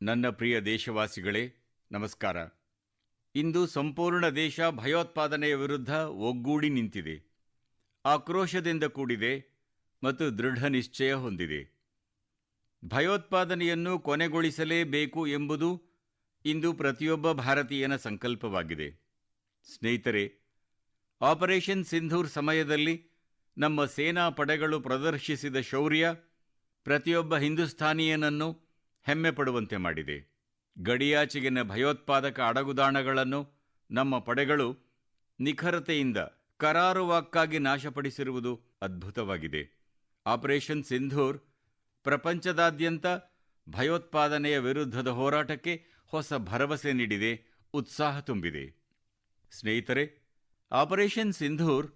ನನ್ನ ಪ್ರಿಯ ದೇಶವಾಸಿಗಳೇ, ನಮಸ್ಕಾರ. ಇಂದು ಸಂಪೂರ್ಣ ದೇಶ ಭಯೋತ್ಪಾದನೆಯ ವಿರುದ್ಧ ಒಗ್ಗೂಡಿ ನಿಂತಿದೆ, ಆಕ್ರೋಶದಿಂದ ಕೂಡಿದೆ ಮತ್ತು ದೃಢ ನಿಶ್ಚಯ ಹೊಂದಿದೆ. ಭಯೋತ್ಪಾದನೆಯನ್ನು ಕೊನೆಗೊಳಿಸಲೇಬೇಕು ಎಂಬುದು ಇಂದು ಪ್ರತಿಯೊಬ್ಬ ಭಾರತೀಯನ ಸಂಕಲ್ಪವಾಗಿದೆ. ಸ್ನೇಹಿತರೆ, ಆಪರೇಷನ್ ಸಿಂಧೂರ್ ಸಮಯದಲ್ಲಿ ನಮ್ಮ ಸೇನಾ ಪಡೆಗಳು ಪ್ರದರ್ಶಿಸಿದ ಶೌರ್ಯ ಪ್ರತಿಯೊಬ್ಬ ಹಿಂದೂಸ್ಥಾನಿಯನನ್ನು ಹೆಮ್ಮೆ ಪಡುವಂತೆ ಮಾಡಿದೆ. ಗಡಿಯಾಚೆಗಿನ ಭಯೋತ್ಪಾದಕ ಅಡಗುದಾಣಗಳನ್ನು ನಮ್ಮ ಪಡೆಗಳು ನಿಖರತೆಯಿಂದ ಕರಾರುವಾಕ್ಕಾಗಿ ನಾಶಪಡಿಸಿರುವುದು ಅದ್ಭುತವಾಗಿದೆ. ಆಪರೇಷನ್ ಸಿಂಧೂರ್ ಪ್ರಪಂಚದಾದ್ಯಂತ ಭಯೋತ್ಪಾದನೆಯ ವಿರುದ್ಧದ ಹೋರಾಟಕ್ಕೆ ಹೊಸ ಭರವಸೆ ನೀಡಿದೆ, ಉತ್ಸಾಹ ತುಂಬಿದೆ. ಸ್ನೇಹಿತರೆ, ಆಪರೇಷನ್ ಸಿಂಧೂರ್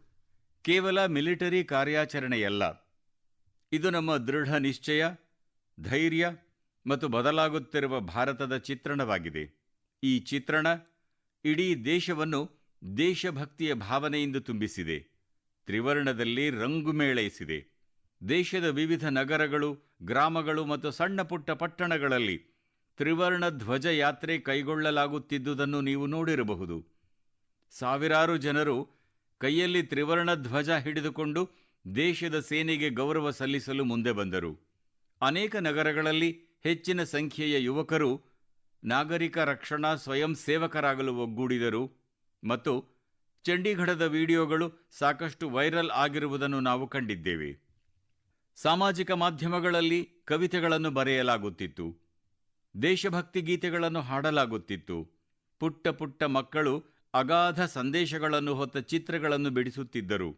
ಕೇವಲ ಮಿಲಿಟರಿ ಕಾರ್ಯಾಚರಣೆಯಲ್ಲ, ಇದು ನಮ್ಮ ದೃಢ ನಿಶ್ಚಯ, ಧೈರ್ಯ ಮತ್ತು ಬದಲಾಗುತ್ತಿರುವ ಭಾರತದ ಚಿತ್ರಣವಾಗಿದೆ. ಈ ಚಿತ್ರಣ ಇಡೀ ದೇಶವನ್ನು ದೇಶಭಕ್ತಿಯ ಭಾವನೆಯಿಂದ ತುಂಬಿಸಿದೆ, ತ್ರಿವರ್ಣದಲ್ಲಿ ರಂಗು ಮೇಳೈಸಿದೆ. ದೇಶದ ವಿವಿಧ ನಗರಗಳು, ಗ್ರಾಮಗಳು ಮತ್ತು ಸಣ್ಣ ಪುಟ್ಟ ಪಟ್ಟಣಗಳಲ್ಲಿ ತ್ರಿವರ್ಣ ಧ್ವಜ ಯಾತ್ರೆ ಕೈಗೊಳ್ಳಲಾಗುತ್ತಿದ್ದುದನ್ನು ನೀವು ನೋಡಿರಬಹುದು. ಸಾವಿರಾರು ಜನರು ಕೈಯಲ್ಲಿ ತ್ರಿವರ್ಣ ಧ್ವಜ ಹಿಡಿದುಕೊಂಡು ದೇಶದ ಸೇನೆಗೆ ಗೌರವ ಸಲ್ಲಿಸಲು ಮುಂದೆ ಬಂದರು. ಅನೇಕ ನಗರಗಳಲ್ಲಿ ಹೆಚ್ಚಿನ ಸಂಖ್ಯೆಯ ಯುವಕರು ನಾಗರಿಕ ರಕ್ಷಣಾ ಸ್ವಯಂ ಸೇವಕರಾಗಲು ಒಗ್ಗೂಡಿದರು ಮತ್ತು ಚಂಡೀಗಢದ ವಿಡಿಯೋಗಳು ಸಾಕಷ್ಟು ವೈರಲ್ ಆಗಿರುವುದನ್ನು ನಾವು ಕಂಡಿದ್ದೇವೆ. ಸಾಮಾಜಿಕ ಮಾಧ್ಯಮಗಳಲ್ಲಿ ಕವಿತೆಗಳನ್ನು ಬರೆಯಲಾಗುತ್ತಿತ್ತು, ದೇಶಭಕ್ತಿ ಗೀತೆಗಳನ್ನು ಹಾಡಲಾಗುತ್ತಿತ್ತು. ಪುಟ್ಟ ಪುಟ್ಟ ಮಕ್ಕಳು ಅಗಾಧ ಸಂದೇಶಗಳನ್ನು ಹೊತ್ತ ಚಿತ್ರಗಳನ್ನು ಬಿಡಿಸುತ್ತಿದ್ದರು.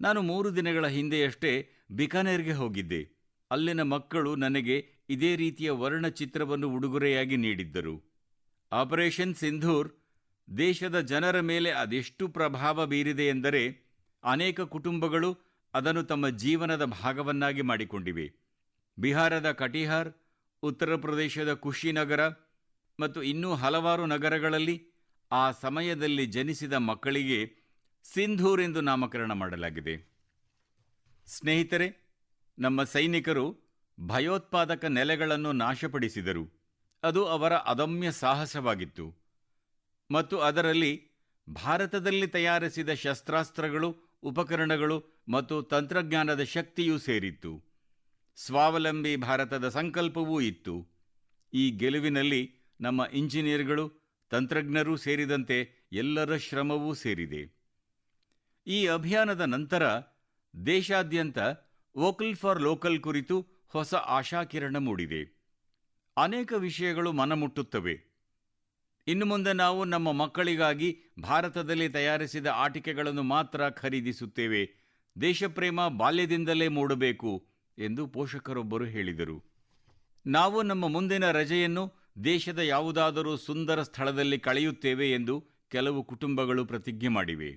ನಾನು 3 ದಿನಗಳ ಹಿಂದೆಯಷ್ಟೇ ಬಿಕಾನೇರ್ಗೆ ಹೋಗಿದ್ದೆ. ಅಲ್ಲಿನ ಮಕ್ಕಳು ನನಗೆ ಇದೇ ರೀತಿಯ ವರ್ಣಚಿತ್ರವನ್ನು ಉಡುಗೊರೆಯಾಗಿ ನೀಡಿದ್ದರು. ಆಪರೇಷನ್ ಸಿಂಧೂರ್ ದೇಶದ ಜನರ ಮೇಲೆ ಅದೆಷ್ಟು ಪ್ರಭಾವ ಬೀರಿದೆ ಎಂದರೆ, ಅನೇಕ ಕುಟುಂಬಗಳು ಅದನ್ನು ತಮ್ಮ ಜೀವನದ ಭಾಗವನ್ನಾಗಿ ಮಾಡಿಕೊಂಡಿವೆ. ಬಿಹಾರದ ಕಟಿಹಾರ್, ಉತ್ತರ ಪ್ರದೇಶದ ಕುಶಿನಗರ ಮತ್ತು ಇನ್ನೂ ಹಲವಾರು ನಗರಗಳಲ್ಲಿ ಆ ಸಮಯದಲ್ಲಿ ಜನಿಸಿದ ಮಕ್ಕಳಿಗೆ ಸಿಂಧೂರ್ ಎಂದು ನಾಮಕರಣ ಮಾಡಲಾಗಿದೆ. ಸ್ನೇಹಿತರೆ, ನಮ್ಮ ಸೈನಿಕರು ಭಯೋತ್ಪಾದಕ ನೆಲೆಗಳನ್ನು ನಾಶಪಡಿಸಿದರು. ಅದು ಅವರ ಅದಮ್ಯ ಸಾಹಸವಾಗಿತ್ತು ಮತ್ತು ಅದರಲ್ಲಿ ಭಾರತದಲ್ಲಿ ತಯಾರಿಸಿದ ಶಸ್ತ್ರಾಸ್ತ್ರಗಳು, ಉಪಕರಣಗಳು ಮತ್ತು ತಂತ್ರಜ್ಞಾನದ ಶಕ್ತಿಯೂ ಸೇರಿತ್ತು. ಸ್ವಾವಲಂಬಿ ಭಾರತದ ಸಂಕಲ್ಪವೂ ಇತ್ತು. ಈ ಗೆಲುವಿನಲ್ಲಿ ನಮ್ಮ ಇಂಜಿನಿಯರ್ಗಳು, ತಂತ್ರಜ್ಞರೂ ಸೇರಿದಂತೆ ಎಲ್ಲರ ಶ್ರಮವೂ ಸೇರಿದೆ. ಈ ಅಭಿಯಾನದ ನಂತರ ದೇಶಾದ್ಯಂತ ವೋಕಲ್ ಫಾರ್ ಲೋಕಲ್ ಕುರಿತು ಹೊಸ ಆಶಾಕಿರಣ ಮೂಡಿದೆ. ಅನೇಕ ವಿಷಯಗಳು ಮನಮುಟ್ಟುತ್ತವೆ. ಇನ್ನು ಮುಂದೆ ನಾವು ನಮ್ಮ ಮಕ್ಕಳಿಗಾಗಿ ಭಾರತದಲ್ಲಿ ತಯಾರಿಸಿದ ಆಟಿಕೆಗಳನ್ನು ಮಾತ್ರ ಖರೀದಿಸುತ್ತೇವೆ, ದೇಶಪ್ರೇಮ ಬಾಲ್ಯದಿಂದಲೇ ಮೂಡಬೇಕು ಎಂದು ಪೋಷಕರೊಬ್ಬರು ಹೇಳಿದರು. ನಾವು ನಮ್ಮ ಮುಂದಿನ ರಜೆಯನ್ನು ದೇಶದ ಯಾವುದಾದರೂ ಸುಂದರ ಸ್ಥಳದಲ್ಲಿ ಕಳೆಯುತ್ತೇವೆ ಎಂದು ಕೆಲವು ಕುಟುಂಬಗಳು ಪ್ರತಿಜ್ಞೆ ಮಾಡಿವೆ.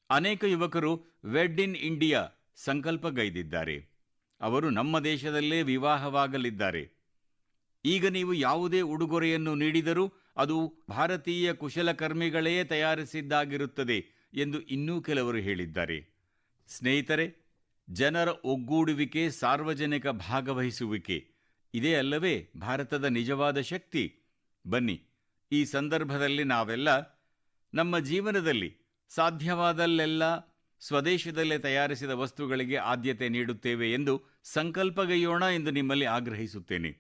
ಅನೇಕ ಯುವಕರು ವೆಡ್ ಇನ್ ಇಂಡಿಯಾ ಸಂಕಲ್ಪಗೈದಿದ್ದಾರೆ. ಅವರು ನಮ್ಮ ದೇಶದಲ್ಲೇ ವಿವಾಹವಾಗಲಿದ್ದಾರೆ. ಈಗ ನೀವು ಯಾವುದೇ ಉಡುಗೊರೆಯನ್ನು ನೀಡಿದರೂ ಅದು ಭಾರತೀಯ ಕುಶಲಕರ್ಮಿಗಳೇ ತಯಾರಿಸಿದ್ದಾಗಿರುತ್ತದೆ ಎಂದು ಇನ್ನೂ ಕೆಲವರು ಹೇಳಿದ್ದಾರೆ. ಸ್ನೇಹಿತರೆ, ಜನರ ಒಗ್ಗೂಡುವಿಕೆ, ಸಾರ್ವಜನಿಕ ಭಾಗವಹಿಸುವಿಕೆ ಇದೇ ಅಲ್ಲವೇ ಭಾರತದ ನಿಜವಾದ ಶಕ್ತಿ? ಬನ್ನಿ, ಈ ಸಂದರ್ಭದಲ್ಲಿ ನಾವೆಲ್ಲ ನಮ್ಮ ಜೀವನದಲ್ಲಿ ಸಾಧ್ಯವಾದಲ್ಲೆಲ್ಲ ಸ್ವದೇಶದಲ್ಲೇ ತಯಾರಿಸಿದ ವಸ್ತುಗಳಿಗೆ ಆದ್ಯತೆ ನೀಡುತ್ತೇವೆ ಎಂದು ಸಂಕಲ್ಪಗೈಯೋಣ ಎಂದು ನಿಮ್ಮಲ್ಲಿ ಆಗ್ರಹಿಸುತ್ತೇನೆ.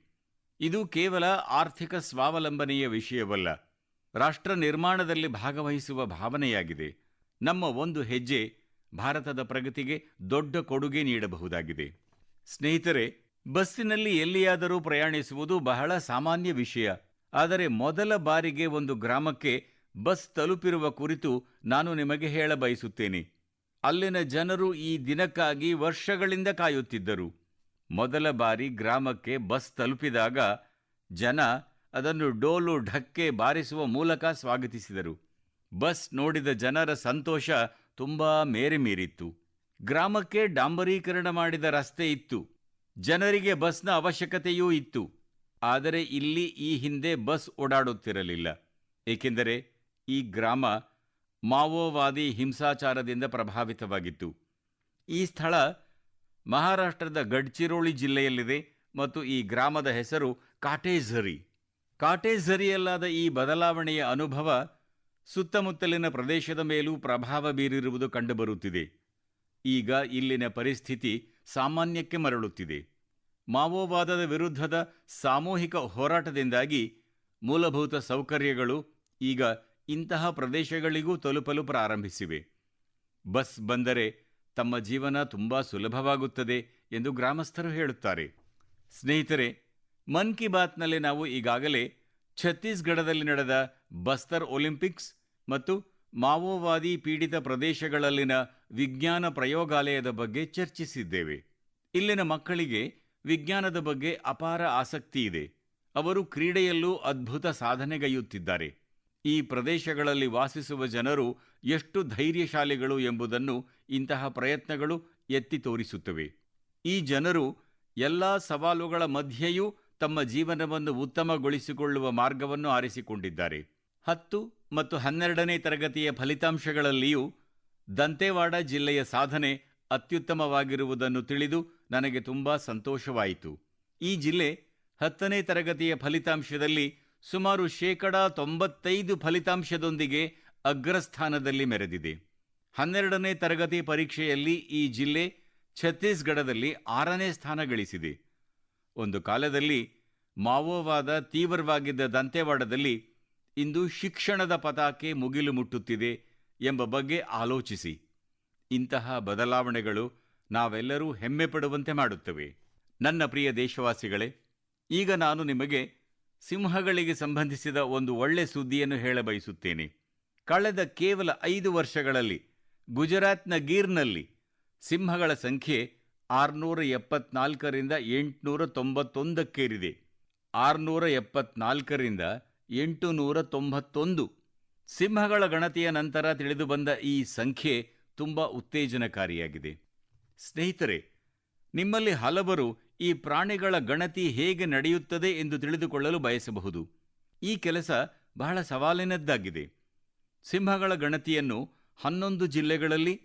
ಇದು ಕೇವಲ ಆರ್ಥಿಕ ಸ್ವಾವಲಂಬನೆಯ ವಿಷಯವಲ್ಲ, ರಾಷ್ಟ್ರ ನಿರ್ಮಾಣದಲ್ಲಿ ಭಾಗವಹಿಸುವ ಭಾವನೆಯಾಗಿದೆ. ನಮ್ಮ ಒಂದು ಹೆಜ್ಜೆ ಭಾರತದ ಪ್ರಗತಿಗೆ ದೊಡ್ಡ ಕೊಡುಗೆ ನೀಡಬಹುದಾಗಿದೆ. ಸ್ನೇಹಿತರೆ, ಬಸ್ಸಿನಲ್ಲಿ ಎಲ್ಲಿಯಾದರೂ ಪ್ರಯಾಣಿಸುವುದು ಬಹಳ ಸಾಮಾನ್ಯ ವಿಷಯ. ಆದರೆ ಮೊದಲ ಬಾರಿಗೆ ಒಂದು ಗ್ರಾಮಕ್ಕೆ ಬಸ್ ತಲುಪಿರುವ ಕುರಿತು ನಾನು ನಿಮಗೆ ಹೇಳಬಯಸುತ್ತೇನೆ. ಅಲ್ಲಿನ ಜನರು ಈ ದಿನಕ್ಕಾಗಿ ವರ್ಷಗಳಿಂದ ಕಾಯುತ್ತಿದ್ದರು. ಮೊದಲ ಬಾರಿ ಗ್ರಾಮಕ್ಕೆ ಬಸ್ ತಲುಪಿದಾಗ ಜನ ಅದನ್ನು ಡೋಲು ಢಕ್ಕೆ ಬಾರಿಸುವ ಮೂಲಕ ಸ್ವಾಗತಿಸಿದರು. ಬಸ್ ನೋಡಿದ ಜನರ ಸಂತೋಷ ತುಂಬಾ ಮೇರೆ ಮೀರಿತ್ತು. ಗ್ರಾಮಕ್ಕೆ ಡಾಂಬರೀಕರಣ ಮಾಡಿದ ರಸ್ತೆ ಇತ್ತು, ಜನರಿಗೆ ಬಸ್ನ ಅವಶ್ಯಕತೆಯೂ ಇತ್ತು. ಆದರೆ ಇಲ್ಲಿ ಈ ಹಿಂದೆ ಬಸ್ ಓಡಾಡುತ್ತಿರಲಿಲ್ಲ, ಏಕೆಂದರೆ ಈ ಗ್ರಾಮ ಮಾವೋವಾದಿ ಹಿಂಸಾಚಾರದಿಂದ ಪ್ರಭಾವಿತವಾಗಿತ್ತು. ಈ ಸ್ಥಳ ಮಹಾರಾಷ್ಟ್ರದ ಗಡ್ಚಿರೋಳಿ ಜಿಲ್ಲೆಯಲ್ಲಿದೆ ಮತ್ತು ಈ ಗ್ರಾಮದ ಹೆಸರು ಕಾಟೇಝರಿ. ಕಾಟೇಜರಿಯಲ್ಲಾದ ಈ ಬದಲಾವಣೆಯ ಅನುಭವ ಸುತ್ತಮುತ್ತಲಿನ ಪ್ರದೇಶದ ಮೇಲೂ ಪ್ರಭಾವ ಬೀರಿರುವುದು ಕಂಡುಬರುತ್ತಿದೆ. ಈಗ ಇಲ್ಲಿನ ಪರಿಸ್ಥಿತಿ ಸಾಮಾನ್ಯಕ್ಕೆ ಮರಳುತ್ತಿದೆ. ಮಾವೋವಾದದ ವಿರುದ್ಧದ ಸಾಮೂಹಿಕ ಹೋರಾಟದಿಂದಾಗಿ ಮೂಲಭೂತ ಸೌಕರ್ಯಗಳು ಈಗ ಇಂತಹ ಪ್ರದೇಶಗಳಿಗೂ ತಲುಪಲು ಪ್ರಾರಂಭಿಸಿವೆ. ಬಸ್ ಬಂದರೆ ತಮ್ಮ ಜೀವನ ತುಂಬಾ ಸುಲಭವಾಗುತ್ತದೆ ಎಂದು ಗ್ರಾಮಸ್ಥರು ಹೇಳುತ್ತಾರೆ. ಸ್ನೇಹಿತರೆ, ಮನ್ ಕಿ ಬಾತ್ನಲ್ಲಿ ನಾವು ಈಗಾಗಲೇ ಛತ್ತೀಸ್ಗಢದಲ್ಲಿ ನಡೆದ ಬಸ್ತರ್ ಒಲಿಂಪಿಕ್ಸ್ ಮತ್ತು ಮಾವೋವಾದಿ ಪೀಡಿತ ಪ್ರದೇಶಗಳಲ್ಲಿನ ವಿಜ್ಞಾನ ಪ್ರಯೋಗಾಲಯದ ಬಗ್ಗೆ ಚರ್ಚಿಸಿದ್ದೇವೆ. ಇಲ್ಲಿನ ಮಕ್ಕಳಿಗೆ ವಿಜ್ಞಾನದ ಬಗ್ಗೆ ಅಪಾರ ಆಸಕ್ತಿ ಇದೆ. ಅವರು ಕ್ರೀಡೆಯಲ್ಲೂ ಅದ್ಭುತ ಸಾಧನೆಗೈಯುತ್ತಿದ್ದಾರೆ. ಈ ಪ್ರದೇಶಗಳಲ್ಲಿ ವಾಸಿಸುವ ಜನರು ಎಷ್ಟು ಧೈರ್ಯಶಾಲಿಗಳು ಎಂಬುದನ್ನು ಇಂತಹ ಪ್ರಯತ್ನಗಳು ಎತ್ತಿ ತೋರಿಸುತ್ತವೆ. ಈ ಜನರು ಎಲ್ಲಾ ಸವಾಲುಗಳ ಮಧ್ಯೆಯೂ ತಮ್ಮ ಜೀವನವನ್ನು ಉತ್ತಮಗೊಳಿಸಿಕೊಳ್ಳುವ ಮಾರ್ಗವನ್ನು ಆರಿಸಿಕೊಂಡಿದ್ದಾರೆ. 10 ಮತ್ತು 12ನೇ ತರಗತಿಯ ಫಲಿತಾಂಶಗಳಲ್ಲಿಯೂ ದಂತೇವಾಡ ಜಿಲ್ಲೆಯ ಸಾಧನೆ ಅತ್ಯುತ್ತಮವಾಗಿರುವುದನ್ನು ತಿಳಿದು ನನಗೆ ತುಂಬಾ ಸಂತೋಷವಾಯಿತು. ಈ ಜಿಲ್ಲೆ 10ನೇ ತರಗತಿಯ ಫಲಿತಾಂಶದಲ್ಲಿ ಸುಮಾರು 95% ಫಲಿತಾಂಶದೊಂದಿಗೆ ಅಗ್ರಸ್ಥಾನದಲ್ಲಿ ಮೆರೆದಿದೆ. 12ನೇ ತರಗತಿ ಪರೀಕ್ಷೆಯಲ್ಲಿ ಈ ಜಿಲ್ಲೆ ಛತ್ತೀಸ್ಗಢದಲ್ಲಿ 6ನೇ ಸ್ಥಾನ ಗಳಿಸಿದೆ. ಒಂದು ಕಾಲದಲ್ಲಿ ಮಾವೋವಾದ ತೀವ್ರವಾಗಿದ್ದ ದಂತೇವಾಡದಲ್ಲಿ ಇಂದು ಶಿಕ್ಷಣದ ಪತಾಕೆ ಮುಗಿಲು ಮುಟ್ಟುತ್ತಿದೆ ಎಂಬ ಬಗ್ಗೆ ಆಲೋಚಿಸಿ. ಇಂತಹ ಬದಲಾವಣೆಗಳು ನಾವೆಲ್ಲರೂ ಹೆಮ್ಮೆ ಪಡುವಂತೆ ಮಾಡುತ್ತವೆ. ನನ್ನ ಪ್ರಿಯ ದೇಶವಾಸಿಗಳೇ, ಈಗ ನಾನು ನಿಮಗೆ ಸಿಂಹಗಳಿಗೆ ಸಂಬಂಧಿಸಿದ ಒಂದು ಒಳ್ಳೆ ಸುದ್ದಿಯನ್ನು ಹೇಳಬಯಸುತ್ತೇನೆ. ಕಳೆದ ಕೇವಲ 5 ವರ್ಷಗಳಲ್ಲಿ ಗುಜರಾತ್ನ ಗೀರ್ನಲ್ಲಿ ಸಿಂಹಗಳ ಸಂಖ್ಯೆ 674ರಿಂದ 891ಕ್ಕೇರಿದೆ. 674ರಿಂದ 891. ಸಿಂಹಗಳ ಗಣತಿಯ ನಂತರ ತಿಳಿದುಬಂದ ಈ ಸಂಖ್ಯೆ ತುಂಬ ಉತ್ತೇಜನಕಾರಿಯಾಗಿದೆ. ಸ್ನೇಹಿತರೆ, ನಿಮ್ಮಲ್ಲಿ ಹಲವರು ಈ ಪ್ರಾಣಿಗಳ ಗಣತಿ ಹೇಗೆ ನಡೆಯುತ್ತದೆ ಎಂದು ತಿಳಿದುಕೊಳ್ಳಲು ಬಯಸಬಹುದು. ಈ ಕೆಲಸ ಬಹಳ ಸವಾಲಿನದ್ದಾಗಿದೆ. ಸಿಂಹಗಳ ಗಣತಿಯನ್ನು 11 ಜಿಲ್ಲೆಗಳಲ್ಲಿ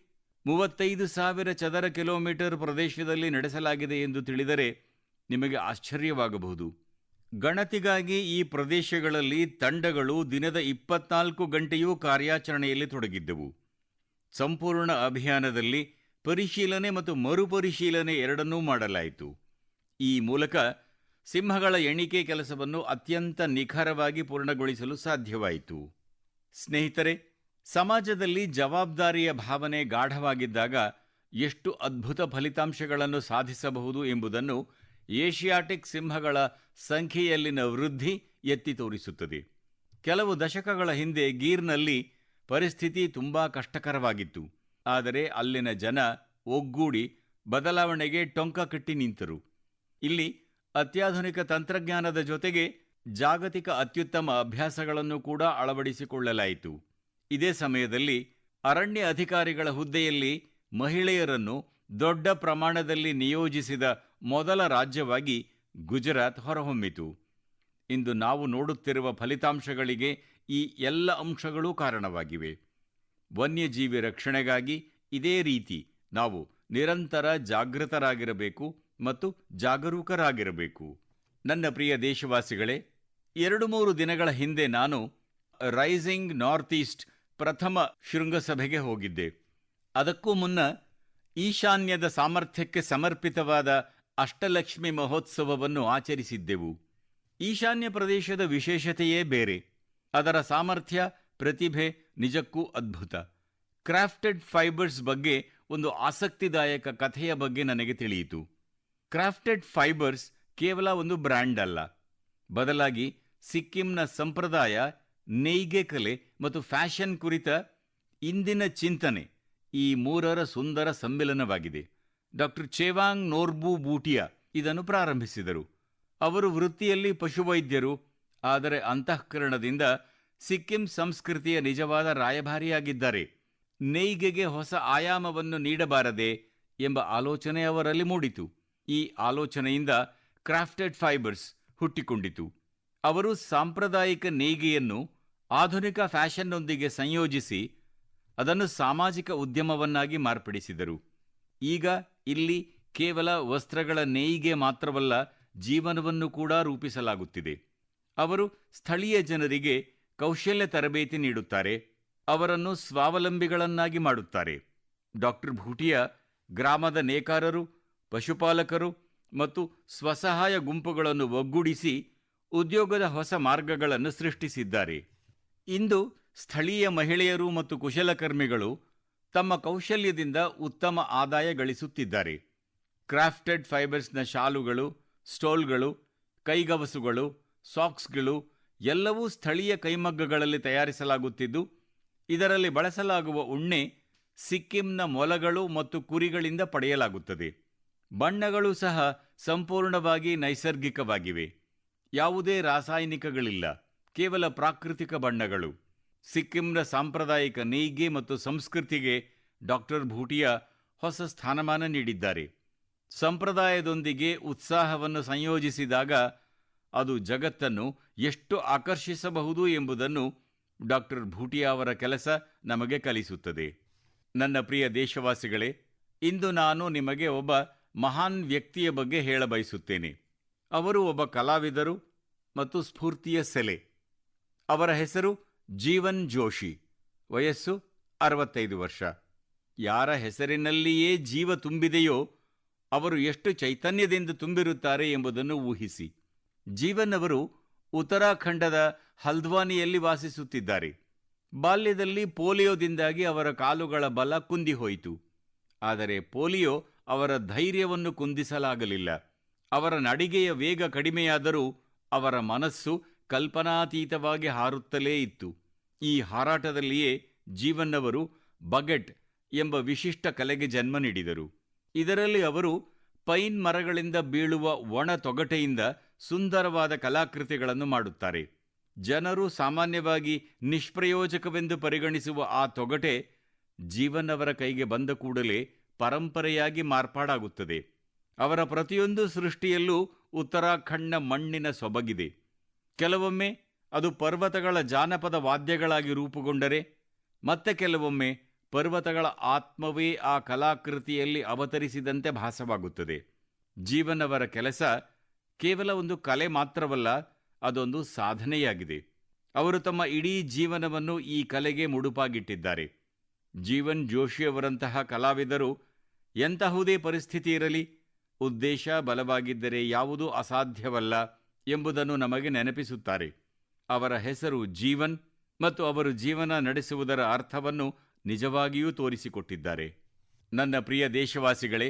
35,000 ಚದರ ಕಿಲೋಮೀಟರ್ ಪ್ರದೇಶದಲ್ಲಿ ನಡೆಸಲಾಗಿದೆ ಎಂದು ತಿಳಿದರೆ ನಿಮಗೆ ಆಶ್ಚರ್ಯವಾಗಬಹುದು. ಗಣತಿಗಾಗಿ ಈ ಪ್ರದೇಶಗಳಲ್ಲಿ ತಂಡಗಳು ದಿನದ 24 ಗಂಟೆಯೂ ಕಾರ್ಯಾಚರಣೆಯಲ್ಲಿ ತೊಡಗಿದ್ದವು. ಸಂಪೂರ್ಣ ಅಭಿಯಾನದಲ್ಲಿ ಪರಿಶೀಲನೆ ಮತ್ತು ಮರುಪರಿಶೀಲನೆ ಎರಡನ್ನೂ ಮಾಡಲಾಯಿತು. ಈ ಮೂಲಕ ಸಿಂಹಗಳ ಎಣಿಕೆ ಕೆಲಸವನ್ನು ಅತ್ಯಂತ ನಿಖರವಾಗಿ ಪೂರ್ಣಗೊಳಿಸಲು ಸಾಧ್ಯವಾಯಿತು. ಸ್ನೇಹಿತರೆ, ಸಮಾಜದಲ್ಲಿ ಜವಾಬ್ದಾರಿಯ ಭಾವನೆ ಗಾಢವಾಗಿದ್ದಾಗ ಎಷ್ಟು ಅದ್ಭುತ ಫಲಿತಾಂಶಗಳನ್ನು ಸಾಧಿಸಬಹುದು ಎಂಬುದನ್ನು ಏಷಿಯಾಟಿಕ್ ಸಿಂಹಗಳ ಸಂಖ್ಯೆಯಲ್ಲಿನ ವೃದ್ಧಿ ಎತ್ತಿ ತೋರಿಸುತ್ತದೆ. ಕೆಲವು ದಶಕಗಳ ಹಿಂದೆ ಗೀರ್ನಲ್ಲಿ ಪರಿಸ್ಥಿತಿ ತುಂಬಾ ಕಷ್ಟಕರವಾಗಿತ್ತು. ಆದರೆ ಅಲ್ಲಿನ ಜನ ಒಗ್ಗೂಡಿ ಬದಲಾವಣೆಗೆ ಟೊಂಕ ಕಟ್ಟಿ ನಿಂತರು. ಇಲ್ಲಿ ಅತ್ಯಾಧುನಿಕ ತಂತ್ರಜ್ಞಾನದ ಜೊತೆಗೆ ಜಾಗತಿಕ ಅತ್ಯುತ್ತಮ ಅಭ್ಯಾಸಗಳನ್ನು ಕೂಡ ಅಳವಡಿಸಿಕೊಳ್ಳಲಾಯಿತು. ಇದೇ ಸಮಯದಲ್ಲಿ ಅರಣ್ಯ ಅಧಿಕಾರಿಗಳ ಹುದ್ದೆಯಲ್ಲಿ ಮಹಿಳೆಯರನ್ನು ದೊಡ್ಡ ಪ್ರಮಾಣದಲ್ಲಿ ನಿಯೋಜಿಸಿದ ಮೊದಲ ರಾಜ್ಯವಾಗಿ ಗುಜರಾತ್ ಹೊರಹೊಮ್ಮಿತು. ಇಂದು ನಾವು ನೋಡುತ್ತಿರುವ ಫಲಿತಾಂಶಗಳಿಗೆ ಈ ಎಲ್ಲ ಅಂಶಗಳೂ ಕಾರಣವಾಗಿವೆ. ವನ್ಯಜೀವಿ ರಕ್ಷಣೆಗಾಗಿ ಇದೇ ರೀತಿ ನಾವು ನಿರಂತರ ಜಾಗೃತರಾಗಿರಬೇಕು ಮತ್ತು ಜಾಗರೂಕರಾಗಿರಬೇಕು. ನನ್ನ ಪ್ರಿಯ ದೇಶವಾಸಿಗಳೇ, 2-3 ದಿನಗಳ ಹಿಂದೆ ನಾನು ರೈಸಿಂಗ್ ನಾರ್ತ್ ಈಸ್ಟ್ ಪ್ರಥಮ ಶೃಂಗಸಭೆಗೆ ಹೋಗಿದ್ದೆ. ಅದಕ್ಕೂ ಮುನ್ನ ಈಶಾನ್ಯದ ಸಾಮರ್ಥ್ಯಕ್ಕೆ ಸಮರ್ಪಿತವಾದ ಅಷ್ಟಲಕ್ಷ್ಮಿ ಮಹೋತ್ಸವವನ್ನು ಆಚರಿಸಿದ್ದೆವು. ಈಶಾನ್ಯ ಪ್ರದೇಶದ ವಿಶೇಷತೆಯೇ ಬೇರೆ. ಅದರ ಸಾಮರ್ಥ್ಯ, ಪ್ರತಿಭೆ ನಿಜಕ್ಕೂ ಅದ್ಭುತ. ಕ್ರಾಫ್ಟೆಡ್ ಫೈಬರ್ಸ್ ಬಗ್ಗೆ ಒಂದು ಆಸಕ್ತಿದಾಯಕ ಕಥೆಯ ಬಗ್ಗೆ ನನಗೆ ತಿಳಿಯಿತು. ಕ್ರಾಫ್ಟೆಡ್ ಫೈಬರ್ಸ್ ಕೇವಲ ಒಂದು ಬ್ರ್ಯಾಂಡ್ ಅಲ್ಲ, ಬದಲಾಗಿ ಸಿಕ್ಕಿಂನ ಸಂಪ್ರದಾಯ, ನೇಯ್ಗೆ ಕಲೆ ಮತ್ತು ಫ್ಯಾಷನ್ ಕುರಿತ ಇಂದಿನ ಚಿಂತನೆ, ಈ ಮೂರರ ಸುಂದರ ಸಮ್ಮಿಲನವಾಗಿದೆ. ಡಾಕ್ಟರ್ ಚೇವಾಂಗ್ ನೋರ್ಬು ಬೂಟಿಯಾ ಇದನ್ನು ಪ್ರಾರಂಭಿಸಿದರು. ಅವರು ವೃತ್ತಿಯಲ್ಲಿ ಪಶುವೈದ್ಯರು, ಆದರೆ ಅಂತಃಕರಣದಿಂದ ಸಿಕ್ಕಿಂ ಸಂಸ್ಕೃತಿಯ ನಿಜವಾದ ರಾಯಭಾರಿಯಾಗಿದ್ದಾರೆ. ನೇಯ್ಗೆಗೆ ಹೊಸ ಆಯಾಮವನ್ನು ನೀಡಬಾರದೆ ಎಂಬ ಆಲೋಚನೆ ಅವರಲ್ಲಿ ಮೂಡಿತು. ಈ ಆಲೋಚನೆಯಿಂದ ಕ್ರಾಫ್ಟೆಡ್ ಫೈಬರ್ಸ್ ಹುಟ್ಟಿಕೊಂಡಿತು. ಅವರು ಸಾಂಪ್ರದಾಯಿಕ ನೇಯ್ಗೆಯನ್ನು ಆಧುನಿಕ ಫ್ಯಾಷನ್ನೊಂದಿಗೆ ಸಂಯೋಜಿಸಿ ಅದನ್ನು ಸಾಮಾಜಿಕ ಉದ್ಯಮವನ್ನಾಗಿ ಮಾರ್ಪಡಿಸಿದರು. ಈಗ ಇಲ್ಲಿ ಕೇವಲ ವಸ್ತ್ರಗಳ ನೇಯ್ಗೆ ಮಾತ್ರವಲ್ಲ, ಜೀವನವನ್ನು ಕೂಡ ರೂಪಿಸಲಾಗುತ್ತಿದೆ. ಅವರು ಸ್ಥಳೀಯ ಜನರಿಗೆ ಕೌಶಲ್ಯ ತರಬೇತಿ ನೀಡುತ್ತಾರೆ, ಅವರನ್ನು ಸ್ವಾವಲಂಬಿಗಳನ್ನಾಗಿ ಮಾಡುತ್ತಾರೆ. ಡಾಕ್ಟರ್ ಭೂಟಿಯಾ ಗ್ರಾಮದ ನೇಕಾರರು, ಪಶುಪಾಲಕರು ಮತ್ತು ಸ್ವಸಹಾಯ ಗುಂಪುಗಳನ್ನು ಒಗ್ಗೂಡಿಸಿ ಉದ್ಯೋಗದ ಹೊಸ ಮಾರ್ಗಗಳನ್ನು ಸೃಷ್ಟಿಸಿದ್ದಾರೆ. ಇಂದು ಸ್ಥಳೀಯ ಮಹಿಳೆಯರು ಮತ್ತು ಕುಶಲಕರ್ಮಿಗಳು ತಮ್ಮ ಕೌಶಲ್ಯದಿಂದ ಉತ್ತಮ ಆದಾಯ ಗಳಿಸುತ್ತಿದ್ದಾರೆ. ಕ್ರಾಫ್ಟೆಡ್ ಫೈಬರ್ಸ್ನ ಶಾಲುಗಳು, ಸ್ಟೋಲ್ಗಳು, ಕೈಗವಸುಗಳು, ಸಾಕ್ಸ್ಗಳು ಎಲ್ಲವೂ ಸ್ಥಳೀಯ ಕೈಮಗ್ಗಗಳಲ್ಲಿ ತಯಾರಿಸಲಾಗುತ್ತಿದ್ದು, ಇದರಲ್ಲಿ ಬಳಸಲಾಗುವ ಉಣ್ಣೆ ಸಿಕ್ಕಿಂನ ಮೊಲಗಳು ಮತ್ತು ಕುರಿಗಳಿಂದ ಪಡೆಯಲಾಗುತ್ತದೆ. ಬಣ್ಣಗಳು ಸಹ ಸಂಪೂರ್ಣವಾಗಿ ನೈಸರ್ಗಿಕವಾಗಿವೆ. ಯಾವುದೇ ರಾಸಾಯನಿಕಗಳಿಲ್ಲ, ಕೇವಲ ಪ್ರಾಕೃತಿಕ ಬಣ್ಣಗಳು. ಸಿಕ್ಕಿಂನ ಸಾಂಪ್ರದಾಯಿಕ ನೇಯ್ಗೆ ಮತ್ತು ಸಂಸ್ಕೃತಿಗೆ ಡಾಕ್ಟರ್ ಭೂಟಿಯಾ ಹೊಸ ಸ್ಥಾನಮಾನ ನೀಡಿದ್ದಾರೆ. ಸಂಪ್ರದಾಯದೊಂದಿಗೆ ಉತ್ಸಾಹವನ್ನು ಸಂಯೋಜಿಸಿದಾಗ ಅದು ಜಗತ್ತನ್ನು ಎಷ್ಟು ಆಕರ್ಷಿಸಬಹುದು ಎಂಬುದನ್ನು ಡಾಕ್ಟರ್ ಭೂಟಿಯಾ ಅವರ ಕೆಲಸ ನಮಗೆ ಕಲಿಸುತ್ತದೆ. ನನ್ನ ಪ್ರಿಯ ದೇಶವಾಸಿಗಳೇ, ಇಂದು ನಾನು ನಿಮಗೆ ಒಬ್ಬ ಮಹಾನ್ ವ್ಯಕ್ತಿಯ ಬಗ್ಗೆ ಹೇಳಬಯಸುತ್ತೇನೆ. ಅವರು ಒಬ್ಬ ಕಲಾವಿದರು ಮತ್ತು ಸ್ಫೂರ್ತಿಯ ಸೆಲೆ. ಅವರ ಹೆಸರು ಜೀವನ್ ಜೋಶಿ. ವಯಸ್ಸು 65 ವರ್ಷ. ಯಾರ ಹೆಸರಿನಲ್ಲಿಯೇ ಜೀವ ತುಂಬಿದೆಯೋ ಅವರು ಎಷ್ಟು ಚೈತನ್ಯದಿಂದ ತುಂಬಿರುತ್ತಾರೆ ಎಂಬುದನ್ನು ಊಹಿಸಿ. ಜೀವನ್ ಅವರು ಉತ್ತರಾಖಂಡದ ಹಲ್ದ್ವಾನಿಯಲ್ಲಿ ವಾಸಿಸುತ್ತಿದ್ದಾರೆ. ಬಾಲ್ಯದಲ್ಲಿ ಪೋಲಿಯೋದಿಂದಾಗಿ ಅವರ ಕಾಲುಗಳ ಬಲ ಕುಂದಿಹೋಯಿತು. ಆದರೆ ಪೋಲಿಯೋ ಅವರ ಧೈರ್ಯವನ್ನು ಕುಂದಿಸಲಾಗಲಿಲ್ಲ. ಅವರ ನಡಿಗೆಯ ವೇಗ ಕಡಿಮೆಯಾದರೂ ಅವರ ಮನಸ್ಸು ಕಲ್ಪನಾತೀತವಾಗಿ ಹಾರುತ್ತಲೇ ಇತ್ತು. ಈ ಹಾರಾಟದಲ್ಲಿಯೇ ಜೀವನ್ ಅವರು ಬಗೆಟ್ ಎಂಬ ವಿಶಿಷ್ಟ ಕಲೆಗೆ ಜನ್ಮ ನೀಡಿದರು. ಇದರಲ್ಲಿ ಅವರು ಪೈನ್ ಮರಗಳಿಂದ ಬೀಳುವ ಒಣ ತೊಗಟೆಯಿಂದ ಸುಂದರವಾದ ಕಲಾಕೃತಿಗಳನ್ನು ಮಾಡುತ್ತಾರೆ. ಜನರು ಸಾಮಾನ್ಯವಾಗಿ ನಿಷ್ಪ್ರಯೋಜಕವೆಂದು ಪರಿಗಣಿಸುವ ಆ ತೊಗಟೆ ಜೀವನ್ ಅವರ ಕೈಗೆ ಬಂದ ಕೂಡಲೇ ಪರಂಪರೆಯಾಗಿ ಮಾರ್ಪಾಡಾಗುತ್ತದೆ. ಅವರ ಪ್ರತಿಯೊಂದು ಸೃಷ್ಟಿಯಲ್ಲೂ ಉತ್ತರಾಖಂಡ್ನ ಮಣ್ಣಿನ ಸೊಬಗಿದೆ. ಕೆಲವೊಮ್ಮೆ ಅದು ಪರ್ವತಗಳ ಜಾನಪದ ವಾದ್ಯಗಳಾಗಿ ರೂಪುಗೊಂಡರೆ, ಮತ್ತೆ ಕೆಲವೊಮ್ಮೆ ಪರ್ವತಗಳ ಆತ್ಮವೇ ಆ ಕಲಾಕೃತಿಯಲ್ಲಿ ಅವತರಿಸಿದಂತೆ ಭಾಸವಾಗುತ್ತದೆ. ಜೀವನ್ ಅವರ ಕೆಲಸ ಕೇವಲ ಒಂದು ಕಲೆ ಮಾತ್ರವಲ್ಲ, ಅದೊಂದು ಸಾಧನೆಯಾಗಿದೆ. ಅವರು ತಮ್ಮ ಇಡೀ ಜೀವನವನ್ನು ಈ ಕಲೆಗೆ ಮುಡುಪಾಗಿಟ್ಟಿದ್ದಾರೆ. ಜೀವನ್ ಜೋಶಿಯವರಂತಹ ಕಲಾವಿದರು ಎಂತಹುದೇ ಪರಿಸ್ಥಿತಿ ಇರಲಿ, ಉದ್ದೇಶ ಬಲವಾಗಿದ್ದರೆ ಯಾವುದೂ ಅಸಾಧ್ಯವಲ್ಲ ಎಂಬುದನ್ನು ನಮಗೆ ನೆನಪಿಸುತ್ತಾರೆ. ಅವರ ಹೆಸರು ಜೀವನ್ ಮತ್ತು ಅವರು ಜೀವನ ನಡೆಸುವುದರ ಅರ್ಥವನ್ನು ನಿಜವಾಗಿಯೂ ತೋರಿಸಿಕೊಟ್ಟಿದ್ದಾರೆ. ನನ್ನ ಪ್ರಿಯ ದೇಶವಾಸಿಗಳೇ,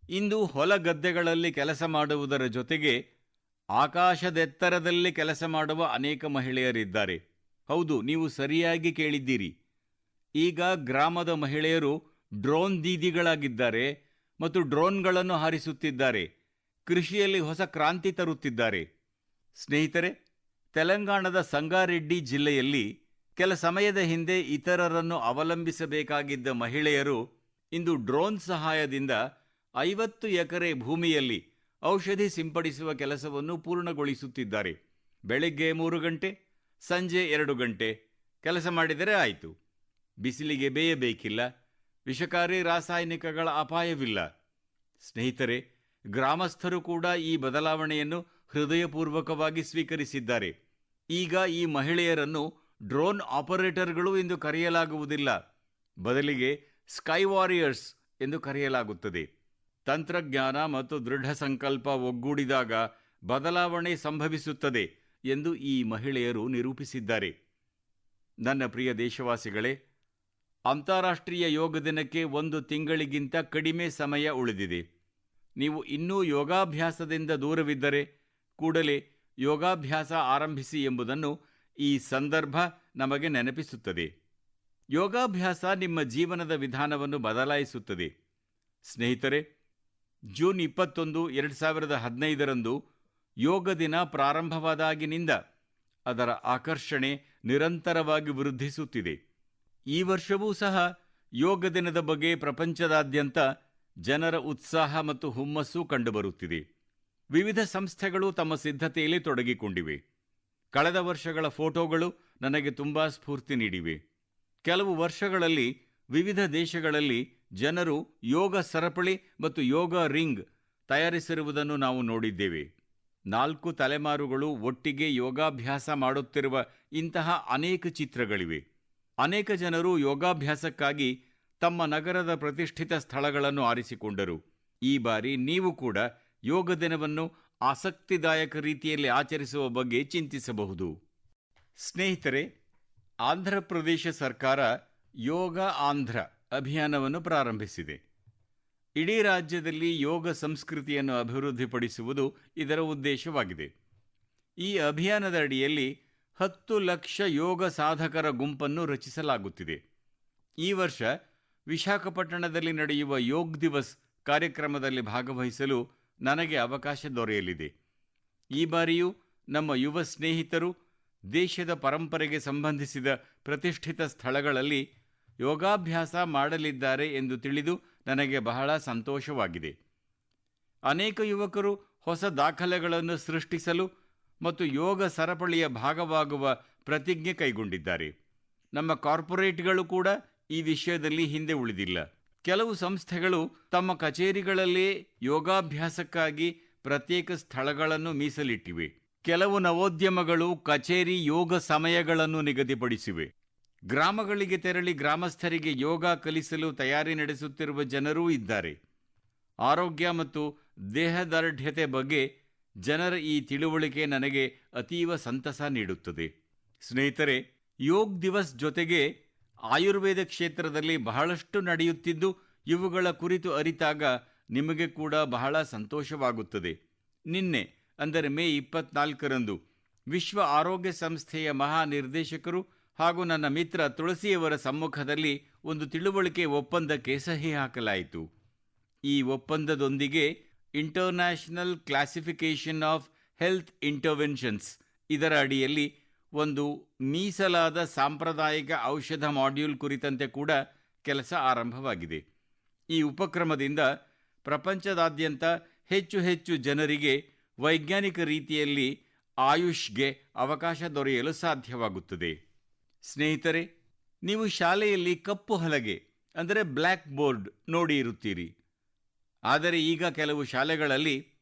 ಇಂದು ಹೊಲಗದ್ದೆಗಳಲ್ಲಿ ಕೆಲಸ ಮಾಡುವುದರ ಜೊತೆಗೆ ಆಕಾಶದೆತ್ತರದಲ್ಲಿ ಕೆಲಸ ಮಾಡುವ ಅನೇಕ ಮಹಿಳೆಯರಿದ್ದಾರೆ. ಹೌದು, ನೀವು ಸರಿಯಾಗಿ ಕೇಳಿದ್ದೀರಿ. ಈಗ ಗ್ರಾಮದ ಮಹಿಳೆಯರು ಡ್ರೋನ್ ದೀದಿಗಳಾಗಿದ್ದಾರೆ ಮತ್ತು ಡ್ರೋನ್ಗಳನ್ನು ಹಾರಿಸುತ್ತಿದ್ದಾರೆ. ಕೃಷಿಯಲ್ಲಿ ಹೊಸ ಕ್ರಾಂತಿ ತರುತ್ತಿದ್ದಾರೆ. ಸ್ನೇಹಿತರೆ, ತೆಲಂಗಾಣದ ಸಂಗಾರೆಡ್ಡಿ ಜಿಲ್ಲೆಯಲ್ಲಿ ಕೆಲ ಸಮಯದ ಹಿಂದೆ ಇತರರನ್ನು ಅವಲಂಬಿಸಬೇಕಾಗಿದ್ದ ಮಹಿಳೆಯರು ಇಂದು ಡ್ರೋನ್ ಸಹಾಯದಿಂದ 50 ಎಕರೆ ಭೂಮಿಯಲ್ಲಿ ಔಷಧಿ ಸಿಂಪಡಿಸುವ ಕೆಲಸವನ್ನು ಪೂರ್ಣಗೊಳಿಸುತ್ತಿದ್ದಾರೆ. ಬೆಳಿಗ್ಗೆ 3 ಗಂಟೆ, ಸಂಜೆ 2 ಗಂಟೆ ಕೆಲಸ ಮಾಡಿದರೆ ಆಯಿತು. ಬಿಸಿಲಿಗೆ ಬೇಯಬೇಕಿಲ್ಲ, ವಿಷಕಾರಿ ರಾಸಾಯನಿಕಗಳ ಅಪಾಯವಿಲ್ಲ. ಸ್ನೇಹಿತರೆ, ಗ್ರಾಮಸ್ಥರು ಕೂಡ ಈ ಬದಲಾವಣೆಯನ್ನು ಹೃದಯಪೂರ್ವಕವಾಗಿ ಸ್ವೀಕರಿಸಿದ್ದಾರೆ. ಈಗ ಈ ಮಹಿಳೆಯರನ್ನು ಡ್ರೋನ್ ಆಪರೇಟರ್ಗಳು ಎಂದು ಕರೆಯಲಾಗುವುದಿಲ್ಲ, ಬದಲಿಗೆ ಸ್ಕೈ ವಾರಿಯರ್ಸ್ ಎಂದು ಕರೆಯಲಾಗುತ್ತದೆ. ತಂತ್ರಜ್ಞಾನ ಮತ್ತು ದೃಢ ಸಂಕಲ್ಪ ಒಗ್ಗೂಡಿದಾಗ ಬದಲಾವಣೆ ಸಂಭವಿಸುತ್ತದೆ ಎಂದು ಈ ಮಹಿಳೆಯರು ನಿರೂಪಿಸಿದ್ದಾರೆ. ನನ್ನ ಪ್ರಿಯ ದೇಶವಾಸಿಗಳೇ, ಅಂತಾರಾಷ್ಟ್ರೀಯ ಯೋಗ ದಿನಕ್ಕೆ 1 ತಿಂಗಳಿಗಿಂತ ಕಡಿಮೆ ಸಮಯ ಉಳಿದಿದೆ. ನೀವು ಇನ್ನೂ ಯೋಗಾಭ್ಯಾಸದಿಂದ ದೂರವಿದ್ದರೆ ಕೂಡಲೇ ಯೋಗಾಭ್ಯಾಸ ಆರಂಭಿಸಿ ಎಂಬುದನ್ನು ಈ ಸಂದರ್ಭ ನಮಗೆ ನೆನಪಿಸುತ್ತದೆ. ಯೋಗಾಭ್ಯಾಸ ನಿಮ್ಮ ಜೀವನದ ವಿಧಾನವನ್ನು ಬದಲಾಯಿಸುತ್ತದೆ. ಸ್ನೇಹಿತರೆ, ಜೂನ್ 21, 2015ರಂದು ಯೋಗ ದಿನ ಪ್ರಾರಂಭವಾದಾಗಿನಿಂದ ಅದರ ಆಕರ್ಷಣೆ ನಿರಂತರವಾಗಿ ವೃದ್ಧಿಸುತ್ತಿದೆ. ಈ ವರ್ಷವೂ ಸಹ ಯೋಗ ದಿನದ ಬಗ್ಗೆ ಪ್ರಪಂಚದಾದ್ಯಂತ ಜನರ ಉತ್ಸಾಹ ಮತ್ತು ಹುಮ್ಮಸ್ಸು ಕಂಡುಬರುತ್ತಿದೆ. ವಿವಿಧ ಸಂಸ್ಥೆಗಳು ತಮ್ಮ ಸಿದ್ಧತೆಯಲ್ಲಿ ತೊಡಗಿಕೊಂಡಿವೆ. ಕಳೆದ ವರ್ಷಗಳ ಫೋಟೋಗಳು ನನಗೆ ತುಂಬಾ ಸ್ಫೂರ್ತಿ ನೀಡಿವೆ. ಕೆಲವು ವರ್ಷಗಳಲ್ಲಿ ವಿವಿಧ ದೇಶಗಳಲ್ಲಿ ಜನರು ಯೋಗ ಸರಪಳಿ ಮತ್ತು ಯೋಗ ರಿಂಗ್ ತಯಾರಿಸಿರುವುದನ್ನು ನಾವು ನೋಡಿದ್ದೇವೆ. 4 ತಲೆಮಾರುಗಳು ಒಟ್ಟಿಗೆ ಯೋಗಾಭ್ಯಾಸ ಮಾಡುತ್ತಿರುವ ಇಂತಹ ಅನೇಕ ಚಿತ್ರಗಳಿವೆ. ಅನೇಕ ಜನರು ಯೋಗಾಭ್ಯಾಸಕ್ಕಾಗಿ ತಮ್ಮ ನಗರದ ಪ್ರತಿಷ್ಠಿತ ಸ್ಥಳಗಳನ್ನು ಆರಿಸಿಕೊಂಡರು. ಈ ಬಾರಿ ನೀವು ಕೂಡ ಯೋಗ ದಿನವನ್ನು ಆಸಕ್ತಿದಾಯಕ ರೀತಿಯಲ್ಲಿ ಆಚರಿಸುವ ಬಗ್ಗೆ ಚಿಂತಿಸಬಹುದು. ಸ್ನೇಹಿತರೆ, ಆಂಧ್ರಪ್ರದೇಶ ಸರ್ಕಾರ ಯೋಗ ಆಂಧ್ರ ಅಭಿಯಾನವನ್ನು ಪ್ರಾರಂಭಿಸಿದೆ. ಇಡೀ ರಾಜ್ಯದಲ್ಲಿ ಯೋಗ ಸಂಸ್ಕೃತಿಯನ್ನು ಅಭಿವೃದ್ಧಿಪಡಿಸುವುದು ಇದರ ಉದ್ದೇಶವಾಗಿದೆ. ಈ ಅಭಿಯಾನದ ಅಡಿಯಲ್ಲಿ 10 ಲಕ್ಷ ಯೋಗ ಸಾಧಕರ ಗುಂಪನ್ನು ರಚಿಸಲಾಗುತ್ತಿದೆ. ಈ ವರ್ಷ ವಿಶಾಖಪಟ್ಟಣದಲ್ಲಿ ನಡೆಯುವ ಯೋಗ್ ದಿವಸ್ ಕಾರ್ಯಕ್ರಮದಲ್ಲಿ ಭಾಗವಹಿಸಲು ನನಗೆ ಅವಕಾಶ ದೊರೆಯಲಿದೆ. ಈ ಬಾರಿಯೂ ನಮ್ಮ ಯುವ ಸ್ನೇಹಿತರು ದೇಶದ ಪರಂಪರೆಗೆ ಸಂಬಂಧಿಸಿದ ಪ್ರತಿಷ್ಠಿತ ಸ್ಥಳಗಳಲ್ಲಿ ಯೋಗಾಭ್ಯಾಸ ಮಾಡಲಿದ್ದಾರೆ ಎಂದು ತಿಳಿದು ನನಗೆ ಬಹಳ ಸಂತೋಷವಾಗಿದೆ. ಅನೇಕ ಯುವಕರು ಹೊಸ ದಾಖಲೆಗಳನ್ನು ಸೃಷ್ಟಿಸಲು ಮತ್ತು ಯೋಗ ಸರಪಳಿಯ ಭಾಗವಾಗುವ ಪ್ರತಿಜ್ಞೆ ಕೈಗೊಂಡಿದ್ದಾರೆ. ನಮ್ಮ ಕಾರ್ಪೊರೇಟ್ಗಳು ಕೂಡ ಈ ವಿಷಯದಲ್ಲಿ ಹಿಂದೆ ಉಳಿದಿಲ್ಲ. ಕೆಲವು ಸಂಸ್ಥೆಗಳು ತಮ್ಮ ಕಚೇರಿಗಳಲ್ಲೇ ಯೋಗಾಭ್ಯಾಸಕ್ಕಾಗಿ ಪ್ರತ್ಯೇಕ ಸ್ಥಳಗಳನ್ನು ಮೀಸಲಿಟ್ಟಿವೆ. ಕೆಲವು ನವೋದ್ಯಮಗಳು ಕಚೇರಿ ಯೋಗ ಸಮಯಗಳನ್ನು ನಿಗದಿಪಡಿಸಿವೆ. ಗ್ರಾಮಗಳಿಗೆ ತೆರಳಿ ಗ್ರಾಮಸ್ಥರಿಗೆ ಯೋಗ ಕಲಿಸಲು ತಯಾರಿ ನಡೆಸುತ್ತಿರುವ ಜನರೂ ಇದ್ದಾರೆ. ಆರೋಗ್ಯ ಮತ್ತು ದೇಹದಾರ್ಢ್ಯತೆ ಬಗ್ಗೆ ಜನರ ಈ ತಿಳುವಳಿಕೆ ನನಗೆ ಅತೀವ ಸಂತಸ ನೀಡುತ್ತದೆ. ಸ್ನೇಹಿತರೆ, ಯೋಗ್ ದಿವಸ್ ಜೊತೆಗೆ ಆಯುರ್ವೇದ ಕ್ಷೇತ್ರದಲ್ಲಿ ಬಹಳಷ್ಟು ನಡೆಯುತ್ತಿದ್ದು ಇವುಗಳ ಕುರಿತು ಅರಿತಾಗ ನಿಮಗೆ ಕೂಡ ಬಹಳ ಸಂತೋಷವಾಗುತ್ತದೆ. ನಿನ್ನೆ ಅಂದರೆ ಮೇ 24ರಂದು ವಿಶ್ವ ಆರೋಗ್ಯ ಸಂಸ್ಥೆಯ ಮಹಾನಿರ್ದೇಶಕರು ಹಾಗೂ ನನ್ನ ಮಿತ್ರ ತುಳಸಿಯವರ ಸಮ್ಮುಖದಲ್ಲಿ ಒಂದು ತಿಳುವಳಿಕೆ ಒಪ್ಪಂದಕ್ಕೆ ಸಹಿ ಹಾಕಲಾಯಿತು. ಈ ಒಪ್ಪಂದದೊಂದಿಗೆ international classification of health interventions ಇದರ ಅಡಿಯಲ್ಲಿ ಒಂದು ಮೀಸಲಾದ ಸಾಂಪ್ರದಾಯಿಕ ಔಷಧ ಮಾಡ್ಯೂಲ್ ಕುರಿತಂತೆ ಕೂಡ ಕೆಲಸ ಆರಂಭವಾಗಿದೆ. ಈ ಉಪಕ್ರಮದಿಂದ ಪ್ರಪಂಚದಾದ್ಯಂತ ಹೆಚ್ಚು ಹೆಚ್ಚು ಜನರಿಗೆ ವೈಜ್ಞಾನಿಕ ರೀತಿಯಲ್ಲಿ ಆಯುಷ್ಗೆ ಅವಕಾಶ ದೊರೆಯಲು ಸಾಧ್ಯವಾಗುತ್ತದೆ. ಸ್ನೇಹಿತರೆ, ನೀವು ಶಾಲೆಯಲ್ಲಿ ಕಪ್ಪು ಹಲಗೆ ಅಂದರೆ ಬ್ಲ್ಯಾಕ್ ಬೋರ್ಡ್ ನೋಡಿ ಇರುತ್ತೀರಿ. ಆದರೆ ಈಗ ಕೆಲವು ಶಾಲೆಗಳಲ್ಲಿ